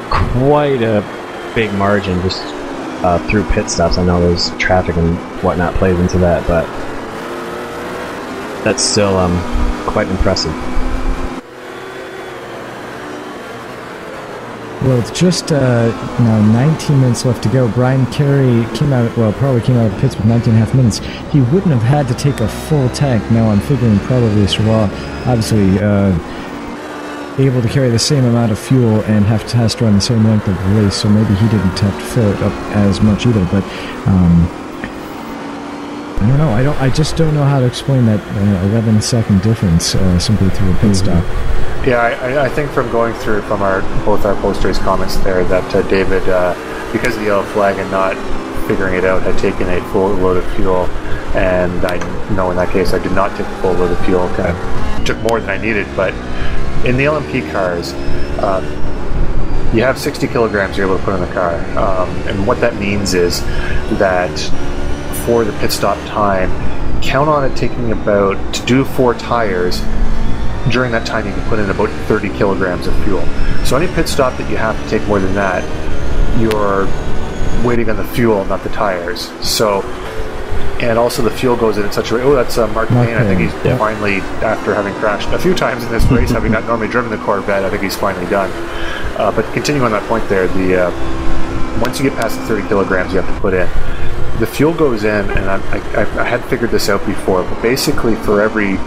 S2: quite a big margin just through pit stops. I know there's traffic and whatnot plays into that, but that's still quite impressive.
S1: Well, it's just now 19 minutes left to go. Brian Carey probably came out of the pits with 19 and a half minutes. He wouldn't have had to take a full tank. Now I'm figuring probably Sirois, obviously, able to carry the same amount of fuel and has to run the same length of the race, so maybe he didn't have to fill it up as much either. But I don't know. I just don't know how to explain that 11-second difference simply through a pit stop.
S3: Yeah, I think from going through from both our post-race comments there that David, because of the yellow flag and not figuring it out, had taken a full load of fuel, and I know in that case I did not take a full load of fuel. Kind of took more than I needed, but in the LMP cars, you have 60 kilograms you're able to put in the car, and what that means is that for the pit stop time, count on it taking about, to do 4 tires, during that time you can put in about 30 kilograms of fuel. So any pit stop that you have to take more than that, you're waiting on the fuel, not the tires. So, and also the fuel goes in such a way. Oh, that's Mark Payne. I think he's finally, after having crashed a few times in this race, having not normally driven the Corvette, I think he's finally done. But continuing on that point there, once you get past the 30 kilograms you have to put in, the fuel goes in, and I had figured this out before, but basically for every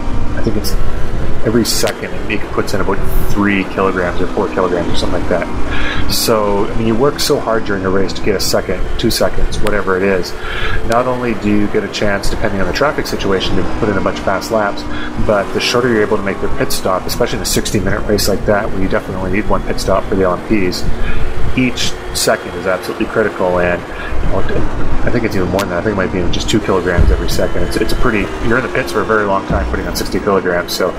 S3: second it puts in about 3 kilograms or 4 kilograms or something like that. So, I mean, you work so hard during a race to get a second, 2 seconds, whatever it is. Not only do you get a chance, depending on the traffic situation, to put in a bunch of fast laps, but the shorter you're able to make your pit stop, especially in a 60-minute race like that, where you definitely only need 1 pit stop for the LMPs, each second is absolutely critical, and I think it's even more than that. I think it might be just 2 kilograms every second. It's a pretty, you're in the pits for a very long time putting on 60 kilograms, so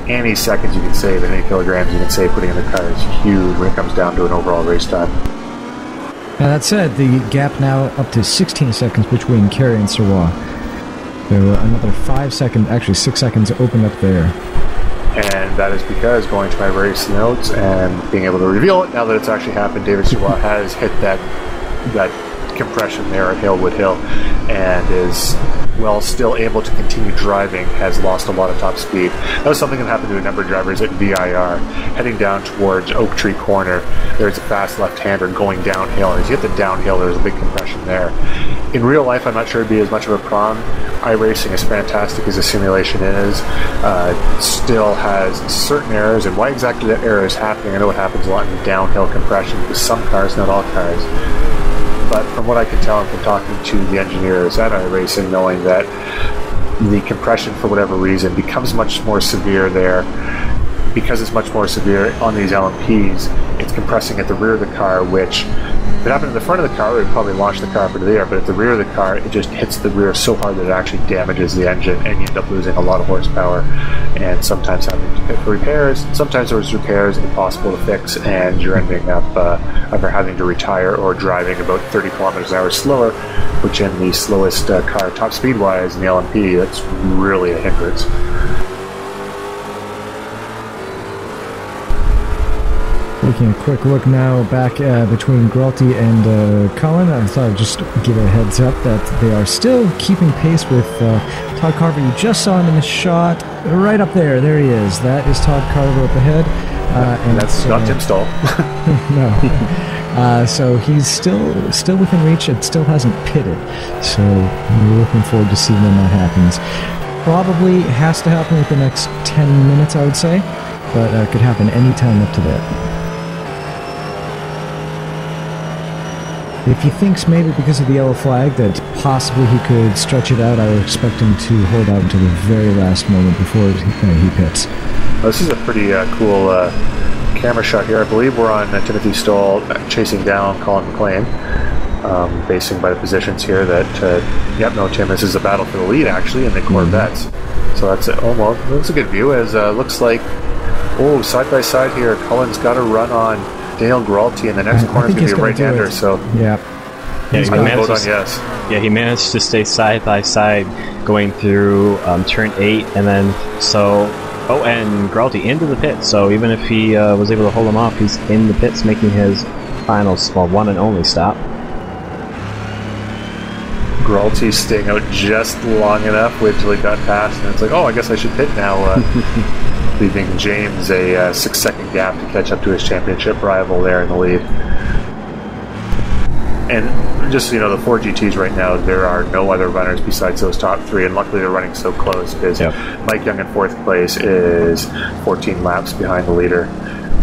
S3: any seconds you can save and any kilograms you can save putting in the car is huge when it comes down to an overall race time.
S1: Now that said, the gap now up to 16 seconds between Kerry and Sirwa. So another 5 seconds, actually 6 seconds opened up there.
S3: And that is because, going to my race notes and being able to reveal it now that it's actually happened, David Sirwa has hit that compression there at Halewood Hill and is, well, still able to continue driving, has lost a lot of top speed. That was something that happened to a number of drivers at VIR. Heading down towards Oak Tree Corner, there's a fast left-hander going downhill, and as you hit the downhill, there's a big compression there. In real life, I'm not sure it'd be as much of a problem. iRacing, as fantastic as the simulation is, still has certain errors, and why exactly that error is happening, I know it happens a lot in downhill compression with some cars, not all cars. But from what I can tell from talking to the engineers at iRacing, knowing that the compression, for whatever reason, becomes much more severe there. Because it's much more severe on these LMPs, it's compressing at the rear of the car, which, if it happened in the front of the car, it would probably launch the car up into the air, but at the rear of the car, it just hits the rear so hard that it actually damages the engine, and you end up losing a lot of horsepower, and sometimes having to pay for repairs. Sometimes those repairs are impossible to fix, and you're ending up either having to retire or driving about 30 kilometers an hour slower, which in the slowest car, top speed-wise, in the LMP, that's really a hindrance.
S1: Taking a quick look now back between Gralty and Cullen. I thought I'd just give a heads up that they are still keeping pace with Todd Carver. You just saw him in the shot right up there. There he is. That is Todd Carver up ahead.
S3: And that's not Tim Stahl.
S1: No. So he's still within reach and still hasn't pitted. So we're looking forward to seeing when that happens. Probably has to happen within the next 10 minutes, I would say. But it could happen any time up to that. If he thinks maybe because of the yellow flag that possibly he could stretch it out, I would expect him to hold out until the very last moment before he pits.
S3: This is a pretty cool camera shot here. I believe we're on Timothy Stoll chasing down Colin McLean, basing by the positions here that, Tim, this is a battle for the lead actually in the Corvettes. So that's it. Oh, well, that's a good view as looks like, side by side here, Colin's got a run on Dale Gralty, and the next corner is going to be a right-hander, so
S2: he managed to stay side by side going through turn 8, and then and Gralty into the pit, so even if he was able to hold him off, he's in the pits making his final one and only stop.
S3: Gralty staying out just long enough, wait till he got past, and it's like, I guess I should pit now. Leaving James a 6-second gap to catch up to his championship rival there in the lead. And just so you know, the 4 GTs right now, there are no other runners besides those top 3, and luckily they're running so close because Mike Young in 4th place is 14 laps behind the leader.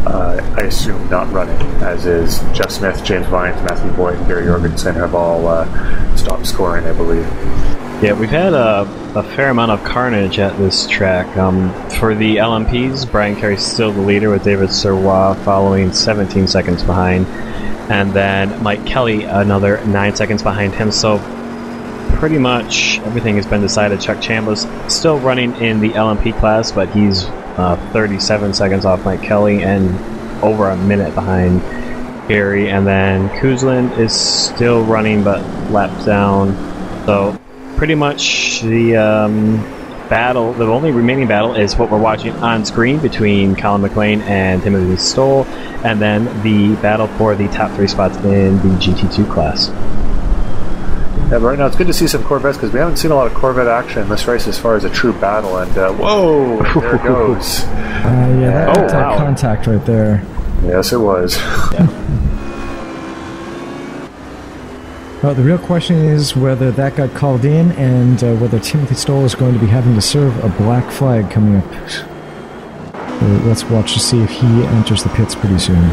S3: I assume not running, as is Jeff Smith, James Vines, Matthew Boyd, and Gary Jorgensen have all stopped scoring, I believe.
S2: Yeah, we've had a fair amount of carnage at this track. For the LMPs, Brian Carey's still the leader with David Sirois following 17 seconds behind. And then Mike Kelly, another 9 seconds behind him. So pretty much everything has been decided. Chuck Chambliss still running in the LMP class, but he's 37 seconds off Mike Kelly and over a minute behind Carey. And then Kuzlin is still running but lapped down. So pretty much the battle, the only remaining battle is what we're watching on screen between Colin McLean and Timothy Stoll, and then the battle for the top 3 spots in the GT2 class.
S3: Yeah, but right now it's good to see some Corvettes because we haven't seen a lot of Corvette action in this race as far as a true battle. And whoa, there it goes.
S1: Yeah, that wow. Contact right there.
S3: Yes, it was.
S2: Yeah.
S1: Well, the real question is whether that got called in and whether Timothy Stoll is going to be having to serve a black flag coming up. So let's watch to see if he enters the pits pretty soon.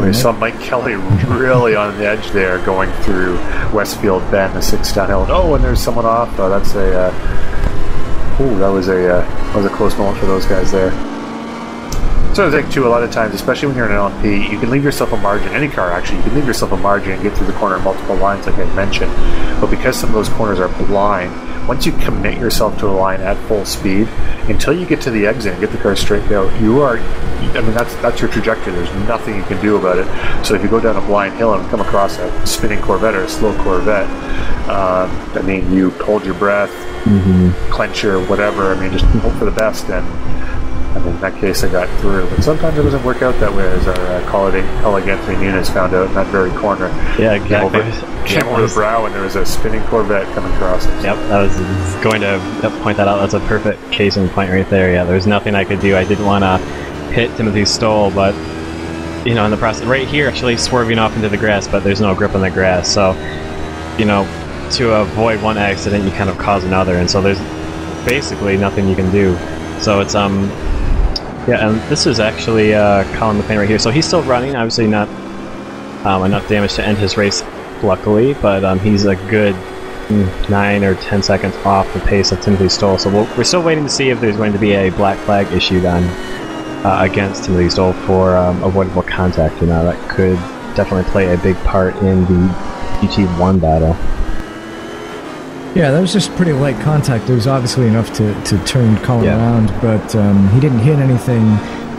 S3: We saw Mike Kelly really on the edge there going through Westfield Bend, the 6th downhill. Oh, and there's someone off. That's a... that was a close moment for those guys there. So I think too, a lot of times, especially when you're in an LMP, you can leave yourself a margin. Any car, actually, you can leave yourself a margin and get through the corner in multiple lines, like I mentioned. But because some of those corners are blind, once you commit yourself to a line at full speed, until you get to the exit and get the car straight out, you are... I mean, that's your trajectory. There's nothing you can do about it. So if you go down a blind hill and come across a spinning Corvette or a slow Corvette, I mean, you hold your breath, clench your whatever. I mean, just hope for the best. And I mean, in that case, I got through. But sometimes it doesn't work out that way, as our colleague Anthony Nunes found out in that very corner.
S2: Yeah, exactly.
S3: Came over the brow, and there was a spinning Corvette coming across it.
S2: Yep, I was going to point that out. That's a perfect case in point right there. Yeah, there was nothing I could do. I didn't want to hit Timothy Stoll, but in the process, right here, actually swerving off into the grass, but there's no grip on the grass. So, to avoid one accident, you kind of cause another, and so there's basically nothing you can do. So it's yeah, and this is actually Colin McLean right here. So he's still running, obviously not enough damage to end his race, luckily, but he's a good 9 or 10 seconds off the pace of Timothy Stoll. So we're still waiting to see if there's going to be a black flag issued on against Timothy Stoll for avoidable contact. That could definitely play a big part in the GT1 battle.
S1: Yeah, that was just pretty light contact. It was obviously enough to turn Colin around, but he didn't hit anything,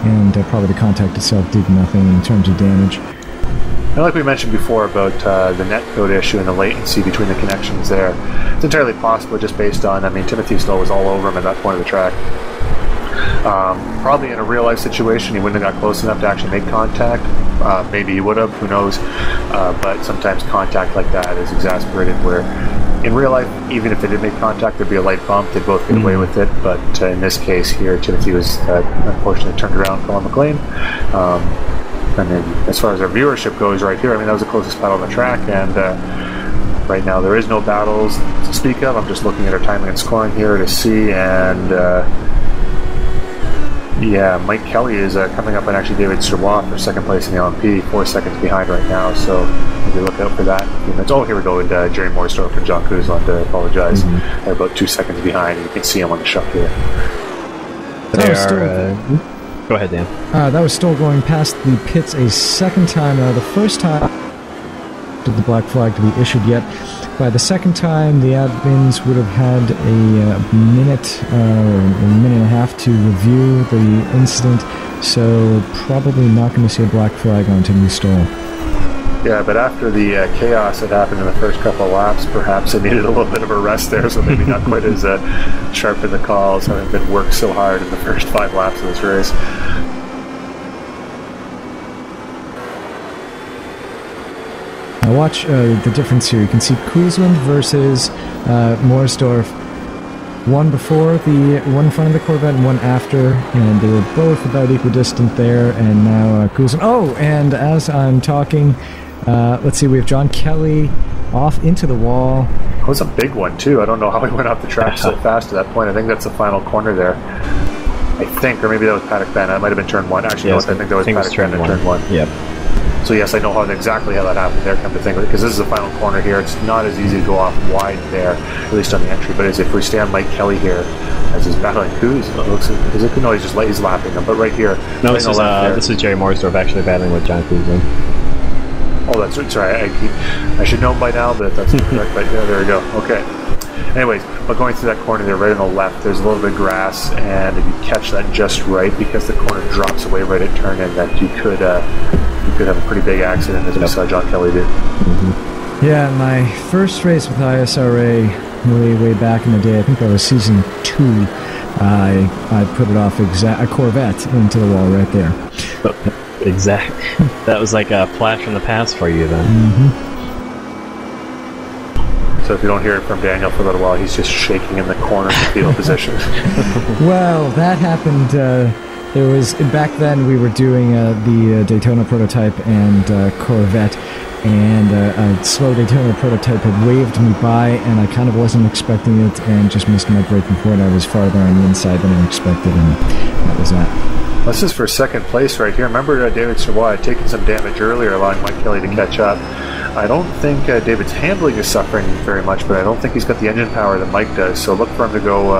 S1: and probably the contact itself did nothing in terms of damage.
S3: And like we mentioned before about the netcode issue and the latency between the connections there, it's entirely possible just based on, I mean, Timothy Stoll was all over him at that point of the track. Probably in a real-life situation, he wouldn't have got close enough to actually make contact. Maybe he would have, who knows. But sometimes contact like that is exasperated, where in real life, even if they did make contact, there'd be a light bump. They'd both get away with it. But in this case here, Timothy was unfortunately turned around Colin McLean. And then as far as our viewership goes right here, I mean, that was the closest battle on the track. And right now there is no battles to speak of. I'm just looking at our timing and scoring here to see. And yeah, Mike Kelly is coming up on actually David Sirois for second place in the LMP, 4 seconds behind right now, so maybe look out for that in a few minutes. Oh, here we go, and Jerry Morristorff and John Kuzlin, to apologize. They're about 2 seconds behind, and you can see them on the shot here.
S2: Go ahead, Dan.
S1: That was still going past the pits a second time. The first time did the black flag to be issued yet. By the second time, the admins would have had a minute or a minute and a half to review the incident, so probably not going to see a black flag on Timothy Stoll.
S3: Yeah, but after the chaos that happened in the first couple of laps, perhaps it needed a little bit of a rest there, so maybe not quite as sharp in the calls, having been worked so hard in the first 5 laps of this race.
S1: Now watch the difference here. You can see Kuzlin versus Morristorff. One before one in front of the Corvette and one after, and they were both about equidistant there, and now Kuzlin... Oh, and as I'm talking, let's see, we have John Kelly off into the wall.
S3: That was a big one, too. I don't know how he went off the track so fast at that point. I think that's the final corner there. I think, or maybe that was Paddock Bend. That might have been turn 1. Actually, no, I think that was Paddock Bend in turn 1.
S2: Yep.
S3: So yes, I know exactly how that happened there, come to think of it, because this is the final corner here. It's not as easy to go off wide there, at least on the entry, but as if we stand Mike Kelly here, as he's battling Coos, no, he's lapping them, but right here.
S2: No, this is Jerry Morsdorf actually battling with John Coos.
S3: Oh, that's right. I should know him by now, but that's incorrect. But yeah, there we go. Okay. Anyways, but going through that corner there, right on the left, there's a little bit of grass, and if you catch that just right, because the corner drops away right at turn in, that you could have a pretty big accident, as we saw John Kelly do.
S1: Mm-hmm. Yeah, my first race with ISRA, way back in the day, I think that was season 2. I put it off a Corvette into the wall right there.
S2: Exactly. That was like a flash from the past for you then.
S1: Mm-hmm.
S3: So if you don't hear it from Daniel for a little while, he's just shaking in the corner of the field position.
S1: Well, that happened. There was back then we were doing the Daytona prototype and Corvette, and a slow Daytona prototype had waved me by, and I kind of wasn't expecting it, and just missed my braking point. I was farther on the inside than I expected, and that was that.
S3: This is for second place right here. Remember, David Savoy had taken some damage earlier, allowing Mike Kelly to catch up. I don't think David's handling is suffering very much, but I don't think he's got the engine power that Mike does. So look for him to go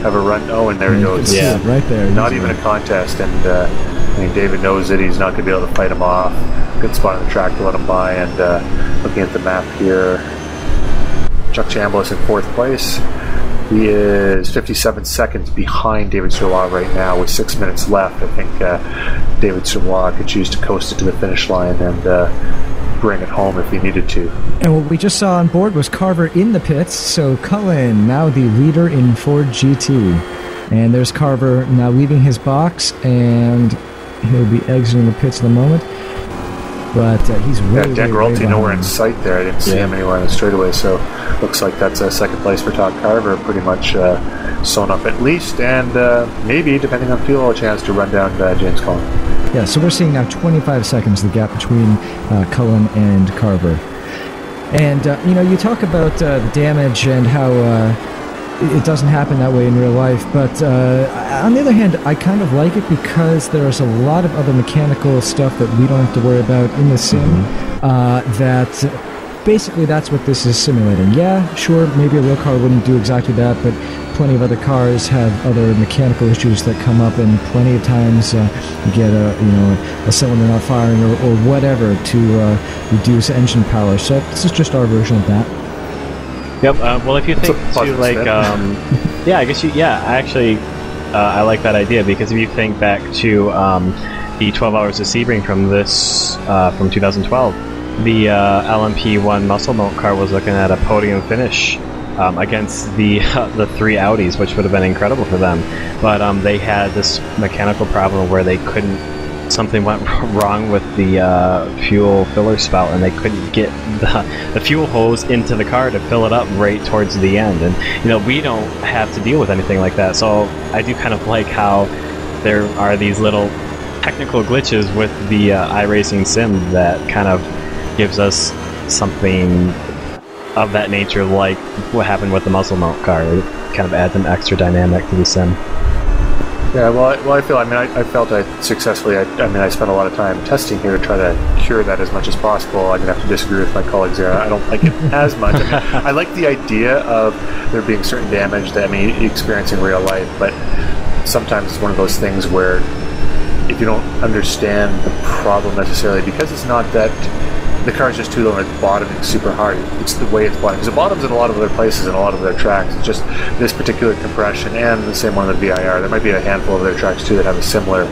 S3: have a run. Oh, and there he goes.
S1: Yeah, right there.
S3: Not even a contest, and I mean, David knows that he's not going to be able to fight him off. Good spot on the track to let him by, and looking at the map here, Chuck Chambliss in 4th place. He is 57 seconds behind David Savoy right now with 6 minutes left. I think David Savoy could choose to coast it to the finish line and bring it home if he needed to.
S1: And what we just saw on board was Carver in the pits, so Cullen now the leader in Ford GT. And there's Carver now leaving his box, and he'll be exiting the pits in a moment. But he's way,
S3: Dan Gralty nowhere in sight there. I didn't see him anywhere on the straightaway, so looks like that's a second place for Todd Carver, pretty much sewn up at least, and maybe, depending on fuel, a chance to run down James Cullen.
S1: Yeah, so we're seeing now 25 seconds, the gap between Cullen and Carver. And, you talk about the damage and how it doesn't happen that way in real life, but on the other hand, I kind of like it because there's a lot of other mechanical stuff that we don't have to worry about in the sim, that basically that's what this is simulating. Yeah, sure, maybe a real car wouldn't do exactly that, but plenty of other cars have other mechanical issues that come up, and plenty of times you get a cylinder not firing or whatever to reduce engine power. So this is just our version of that.
S2: Yep. Well, if you think to like, yeah, I guess I like that idea, because if you think back to the 12 Hours of Sebring from 2012, the LMP1 muscle milk car was looking at a podium finish against the 3 Audis, which would have been incredible for them. But they had this mechanical problem where something went wrong with the fuel filler spout, and they couldn't get the fuel hose into the car to fill it up right towards the end. And we don't have to deal with anything like that. So I do kind of like how there are these little technical glitches with the iRacing sim that kind of gives us something of that nature, like what happened with the muscle milk car. It kind of adds an extra dynamic to the sim.
S3: Yeah, well, I felt I successfully, I spent a lot of time testing here to try to cure that as much as possible. I'm going to have to disagree with my colleagues there. I don't like it as much. I like the idea of there being certain damage that you experience in real life, but sometimes it's one of those things where if you don't understand the problem necessarily, because it's not that the car is just too low and it's bottoming super hard. It's the way it's bottoming. Because it bottoms in a lot of other places and a lot of other tracks. It's just this particular compression, and the same one on the VIR. There might be a handful of other tracks too that have a similar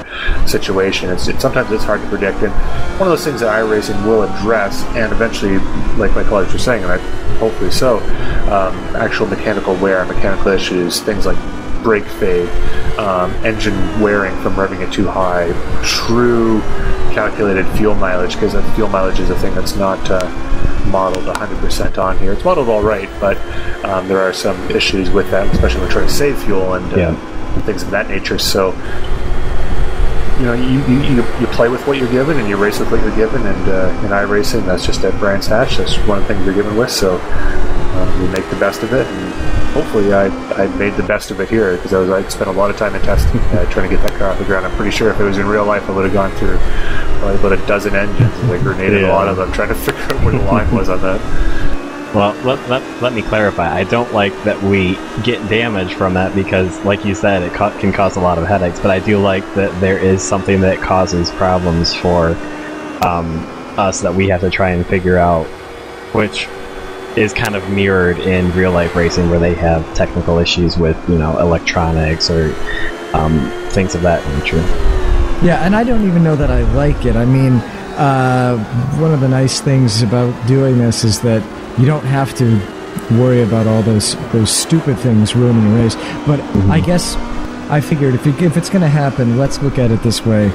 S3: situation. Sometimes it's hard to predict. And one of those things that iRacing will address, and eventually, like my colleagues were saying, and hopefully so, actual mechanical wear, mechanical issues, things like brake fade, engine wearing from revving it too high, true calculated fuel mileage, because that fuel mileage is a thing that's not modeled 100% on here. It's modeled all right, but there are some issues with that, especially when we're trying to save fuel and things of that nature. So you play with what you're given, and you race with what you're given, and in iRacing, that's just at Brands Hatch. That's one of the things you're given with, so we make the best of it, and hopefully I made the best of it here, because I spent a lot of time in testing trying to get that car off the ground. I'm pretty sure if it was in real life, I would have gone through probably about a dozen engines. They grenaded a lot of them, trying to figure out where the line was on that.
S2: Well, let me clarify. I don't like that we get damage from that because, like you said, it can cause a lot of headaches. But I do like that there is something that causes problems for us that we have to try and figure out, which is kind of mirrored in real life racing where they have technical issues with, electronics or things of that nature.
S1: Yeah, and I don't even know that I like it. I mean, one of the nice things about doing this is that you don't have to worry about all those stupid things ruining a race. But I guess I figured if it's going to happen, let's look at it this way.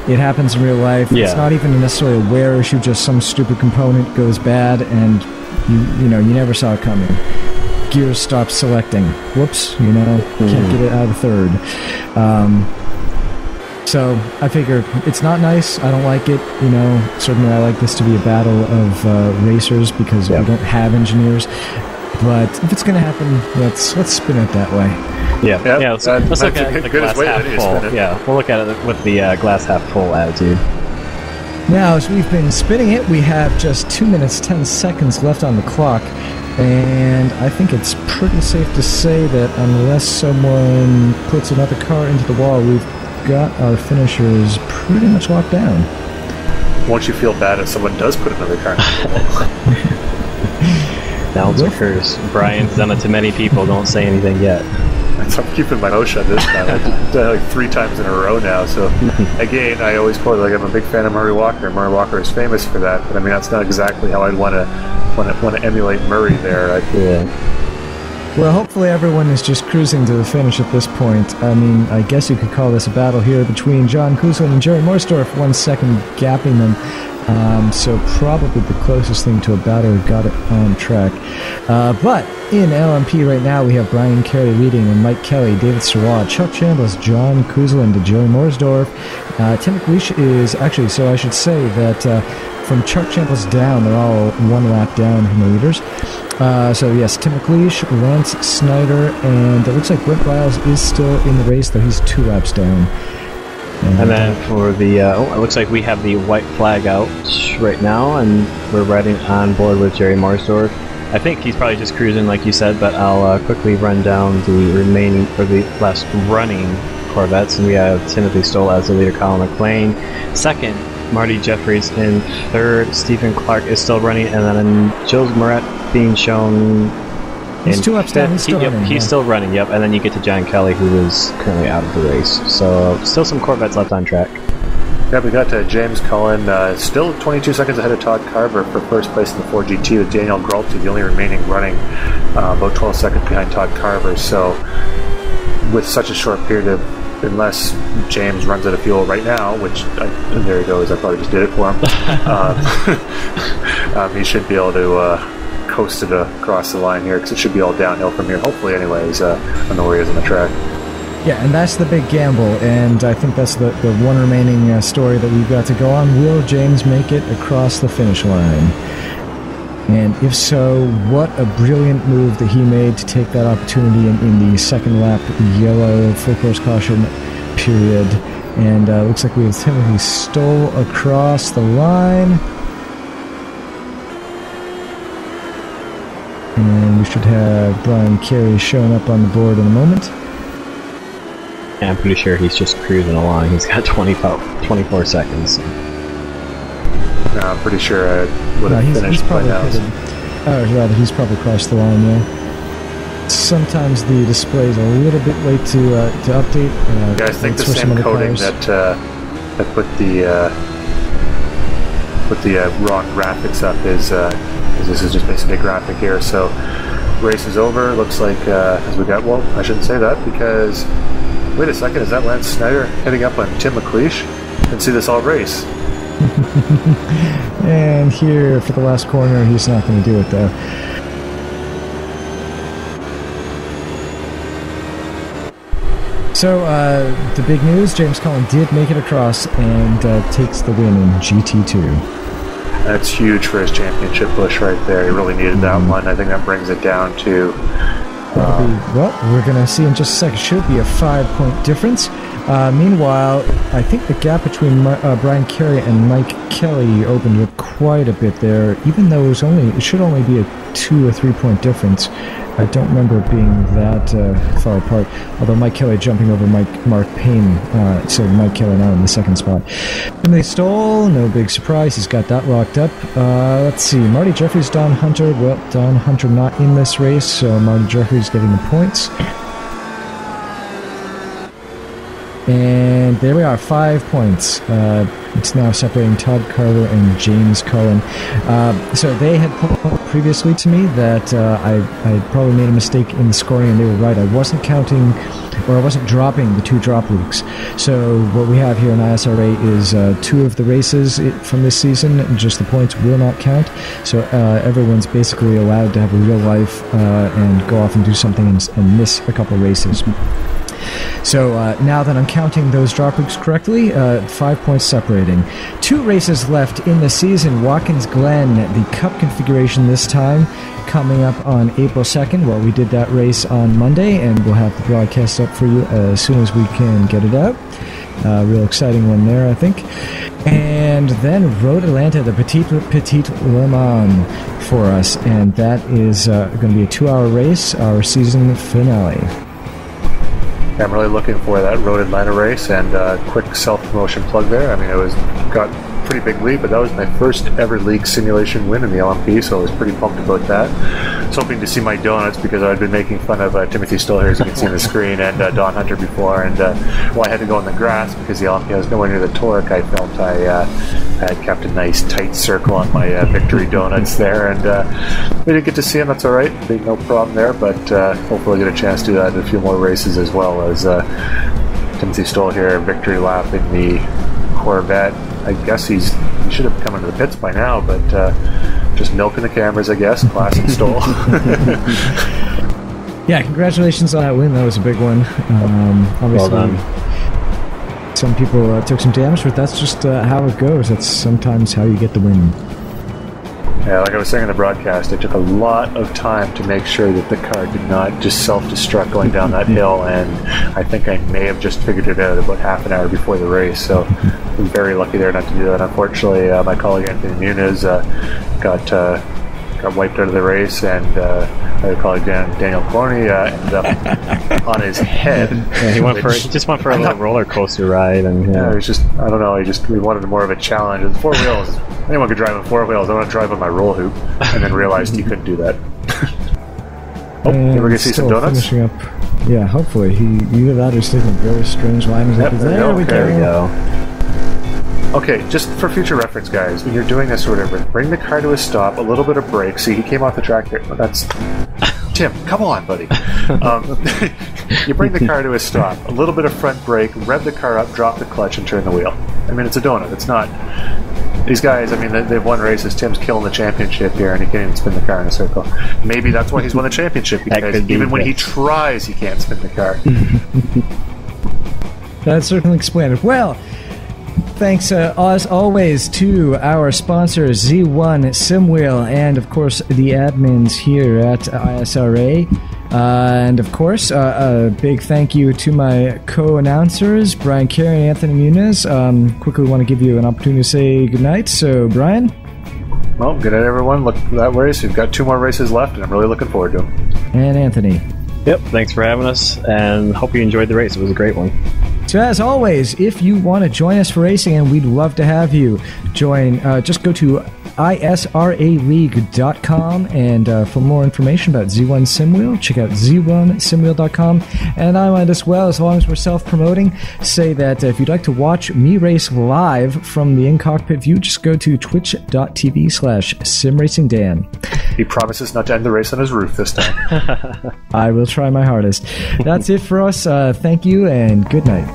S1: It happens in real life. Yeah. It's not even necessarily a wear issue, just some stupid component goes bad and you never saw it coming. Gears stop selecting. Whoops, can't get it out of third. So I figure it's not nice. I don't like it. Certainly I like this to be a battle of racers because we don't have engineers. But if it's going to happen, let's spin it that way.
S2: Yeah. Let's look at the glass half full. Yeah, we'll look at it with the glass half full attitude.
S1: Now, as we've been spinning it, we have just 2 minutes 10 seconds left on the clock. And I think it's pretty safe to say that unless someone puts another car into the wall, we've got our finishers pretty much locked down.
S3: Won't you feel bad if someone does put another car into the wall?
S2: Balance occurs. Brian's done it to many people. Don't say anything yet.
S3: I'm keeping my mouth shut this time. I've done it like 3 times in a row now. So, again, I always quote, I'm a big fan of Murray Walker. Murray Walker is famous for that. But, I mean, that's not exactly how I'd want to emulate Murray there.
S1: Well, hopefully everyone is just cruising to the finish at this point. I mean, I guess you could call this a battle here between John Kuzlin and Jerry Morsdorf, 1 second gapping them. So probably the closest thing to a battle we've got it on track. But in LMP right now, we have Brian Carey leading and Mike Kelly, David Sawad, Chuck Chambliss, John Kuzlin to Jerry Morsdorf. Tim McLeish is actually, so I should say that from Chuck Chambliss down, they're all 1 lap down from the leaders. So yes, Tim McLeish, Lance Snyder, and it looks like Brent Riles is still in the race, though he's 2 laps down.
S2: And then for the, it looks like we have the white flag out right now, and we're riding on board with Jerry Morsdorf. I think he's probably just cruising, like you said, but I'll quickly run down the remaining, or the last running Corvettes, and we have Timothy Stoll as the leader, Colin McLean. Second, Marty Jeffries in third. Stephen Clark is still running, and then Jules Moret being shown.
S1: He's 2 laps down. He's still running.
S2: He's still running, yep. And then you get to John Kelly, who is currently out of the race. So still some Corvettes left on track.
S3: Yeah, we got James Cullen still 22 seconds ahead of Todd Carver for first place in the 4GT, with Daniel Gralty, the only remaining running, about 12 seconds behind Todd Carver. So with such a short period of, unless James runs out of fuel right now, which there he goes, I probably just did it for him. He should be able to coast it across the line here, because it should be all downhill from here, hopefully anyways, on the way he is on the track.
S1: Yeah, and that's the big gamble, and I think that's the one remaining story that we've got to go on. Will James make it across the finish line? And if so, what a brilliant move that he made to take that opportunity in the second lap yellow full course caution period. And looks like we have Timothy Stoll across the line. And we should have Brian Carey showing up on the board in a moment.
S2: Yeah, I'm pretty sure he's just cruising along. He's got 24 seconds.
S3: No, I'm pretty sure I would have finished by now.
S1: Rather, he's probably crossed the line, yeah. Sometimes the display is a little bit late to update.
S3: Yeah, I think the same coding that put the wrong graphics up is this is just basically a graphic here. So race is over. Looks like as we got, well, I shouldn't say that, because wait a second, is that Lance Snyder heading up on Tim McLeish? Didn't see this all race.
S1: And here for the last corner, he's not going to do it though. So the big news, James Cullen did make it across and takes the win in GT2.
S3: That's huge for his championship push right there. He really needed that one. I think that brings it down to...
S1: well, we're going to see in just a second. Should be a 5-point difference. Meanwhile, I think the gap between Brian Carey and Mike Kelly opened up quite a bit there, even though it should only be a 2 or 3 point difference. I don't remember it being that far apart, although Mike Kelly jumping over Mark Payne, so Mike Kelly now in the second spot. Timothy Stoll, no big surprise, he's got that locked up. Let's see, Marty Jeffries, Don Hunter. Well, Don Hunter not in this race, so Marty Jeffries getting the points. And there we are, 5 points. It's now separating Todd Carter and James Cullen. So they had pointed previously to me that I probably made a mistake in the scoring, and they were right. I wasn't counting, or I wasn't dropping the 2 drop leagues. So what we have here in ISRA is 2 of the races from this season, and just the points will not count. So everyone's basically allowed to have a real life and go off and do something and miss a couple races. So now that I'm counting those drop leagues correctly, 5 points separating. 2 races left in the season. Watkins Glen, the Cup configuration this time, coming up on April 2nd. Well, we did that race on Monday, and we'll have the broadcast up for you as soon as we can get it out. Real exciting one there, I think. And then Road Atlanta, the Petit Le Mans for us, and that is going to be a 2-hour race, our season finale.
S3: I'm really looking for that Road Atlanta race, and quick self-promotion plug there. I mean, got a pretty big lead, but that was my first ever league simulation win in the LMP, so I was pretty pumped about that. I was hoping to see my donuts because I'd been making fun of Timothy Stoll here, as you can see on the screen, and Don Hunter before, and I had to go in the grass because the LMP was nowhere near the torque. I felt I had kept a nice tight circle on my victory donuts there, and we didn't get to see him. That's alright, no problem there, but hopefully I'll get a chance to do that in a few more races, as well as Timothy Stoll here victory lapping the Corvette. I guess he should have come into the pits by now, but just milking the cameras, I guess. Classic Stoll.
S1: Yeah, congratulations on that win. That was a big one. Obviously, well done. Some people took some damage, but that's just how it goes. That's sometimes how you get the win.
S3: Yeah, like I was saying in the broadcast, it took a lot of time to make sure that the car did not just self-destruct going down that hill, and I think I may have just figured it out about half an hour before the race, so I was very lucky there not to do that. Unfortunately, my colleague Anthony Muniz got wiped out of the race, and my colleague Daniel Corney ended up on his head.
S2: Yeah, he just went for a little roller coaster ride, and
S3: it was just, I don't know, we wanted more of a challenge. And 4 wheels, anyone could drive on 4 wheels. I want to drive on my roll hoop, and then realized you couldn't do that. Oh, we're gonna see some donuts.
S1: Finishing up, yeah, hopefully either that or he's taking a very strange line.
S3: Yep,
S1: there we go.
S3: Okay, just for future reference, guys, when you're doing this or whatever, bring the car to a stop, a little bit of brake. See, he came off the track there. That's Tim, come on, buddy. You bring the car to a stop, a little bit of front brake, rev the car up, drop the clutch, and turn the wheel. I mean, it's a donut. It's not... These guys, I mean, they've won races. Tim's killing the championship here, and he can't even spin the car in a circle. Maybe that's why he's won the championship, because even when he tries, he can't spin the car.
S1: That certainly explains it. Well, thanks, as always, to our sponsors, Z1, SimWheel, and, of course, the admins here at ISRA. And, of course, a big thank you to my co-announcers, Brian Carey and Anthony Muniz. Quickly want to give you an opportunity to say goodnight. So, Brian?
S3: Well, good night, everyone. Look for that race. We've got 2 more races left, and I'm really looking forward to them.
S1: And Anthony?
S2: Yep, thanks for having us, and hope you enjoyed the race. It was a great one.
S1: So as always, if you want to join us for racing, and we'd love to have you join, just go to ISRAleague.com, and for more information about Z1 SimWheel, check out z1simwheel.com. And I might as well, as long as we're self-promoting, say that if you'd like to watch me race live from the in-cockpit view, just go to twitch.tv/simracingdan.
S3: He promises not to end the race on his roof this time.
S1: I will try my hardest. That's it for us. Thank you, and good night.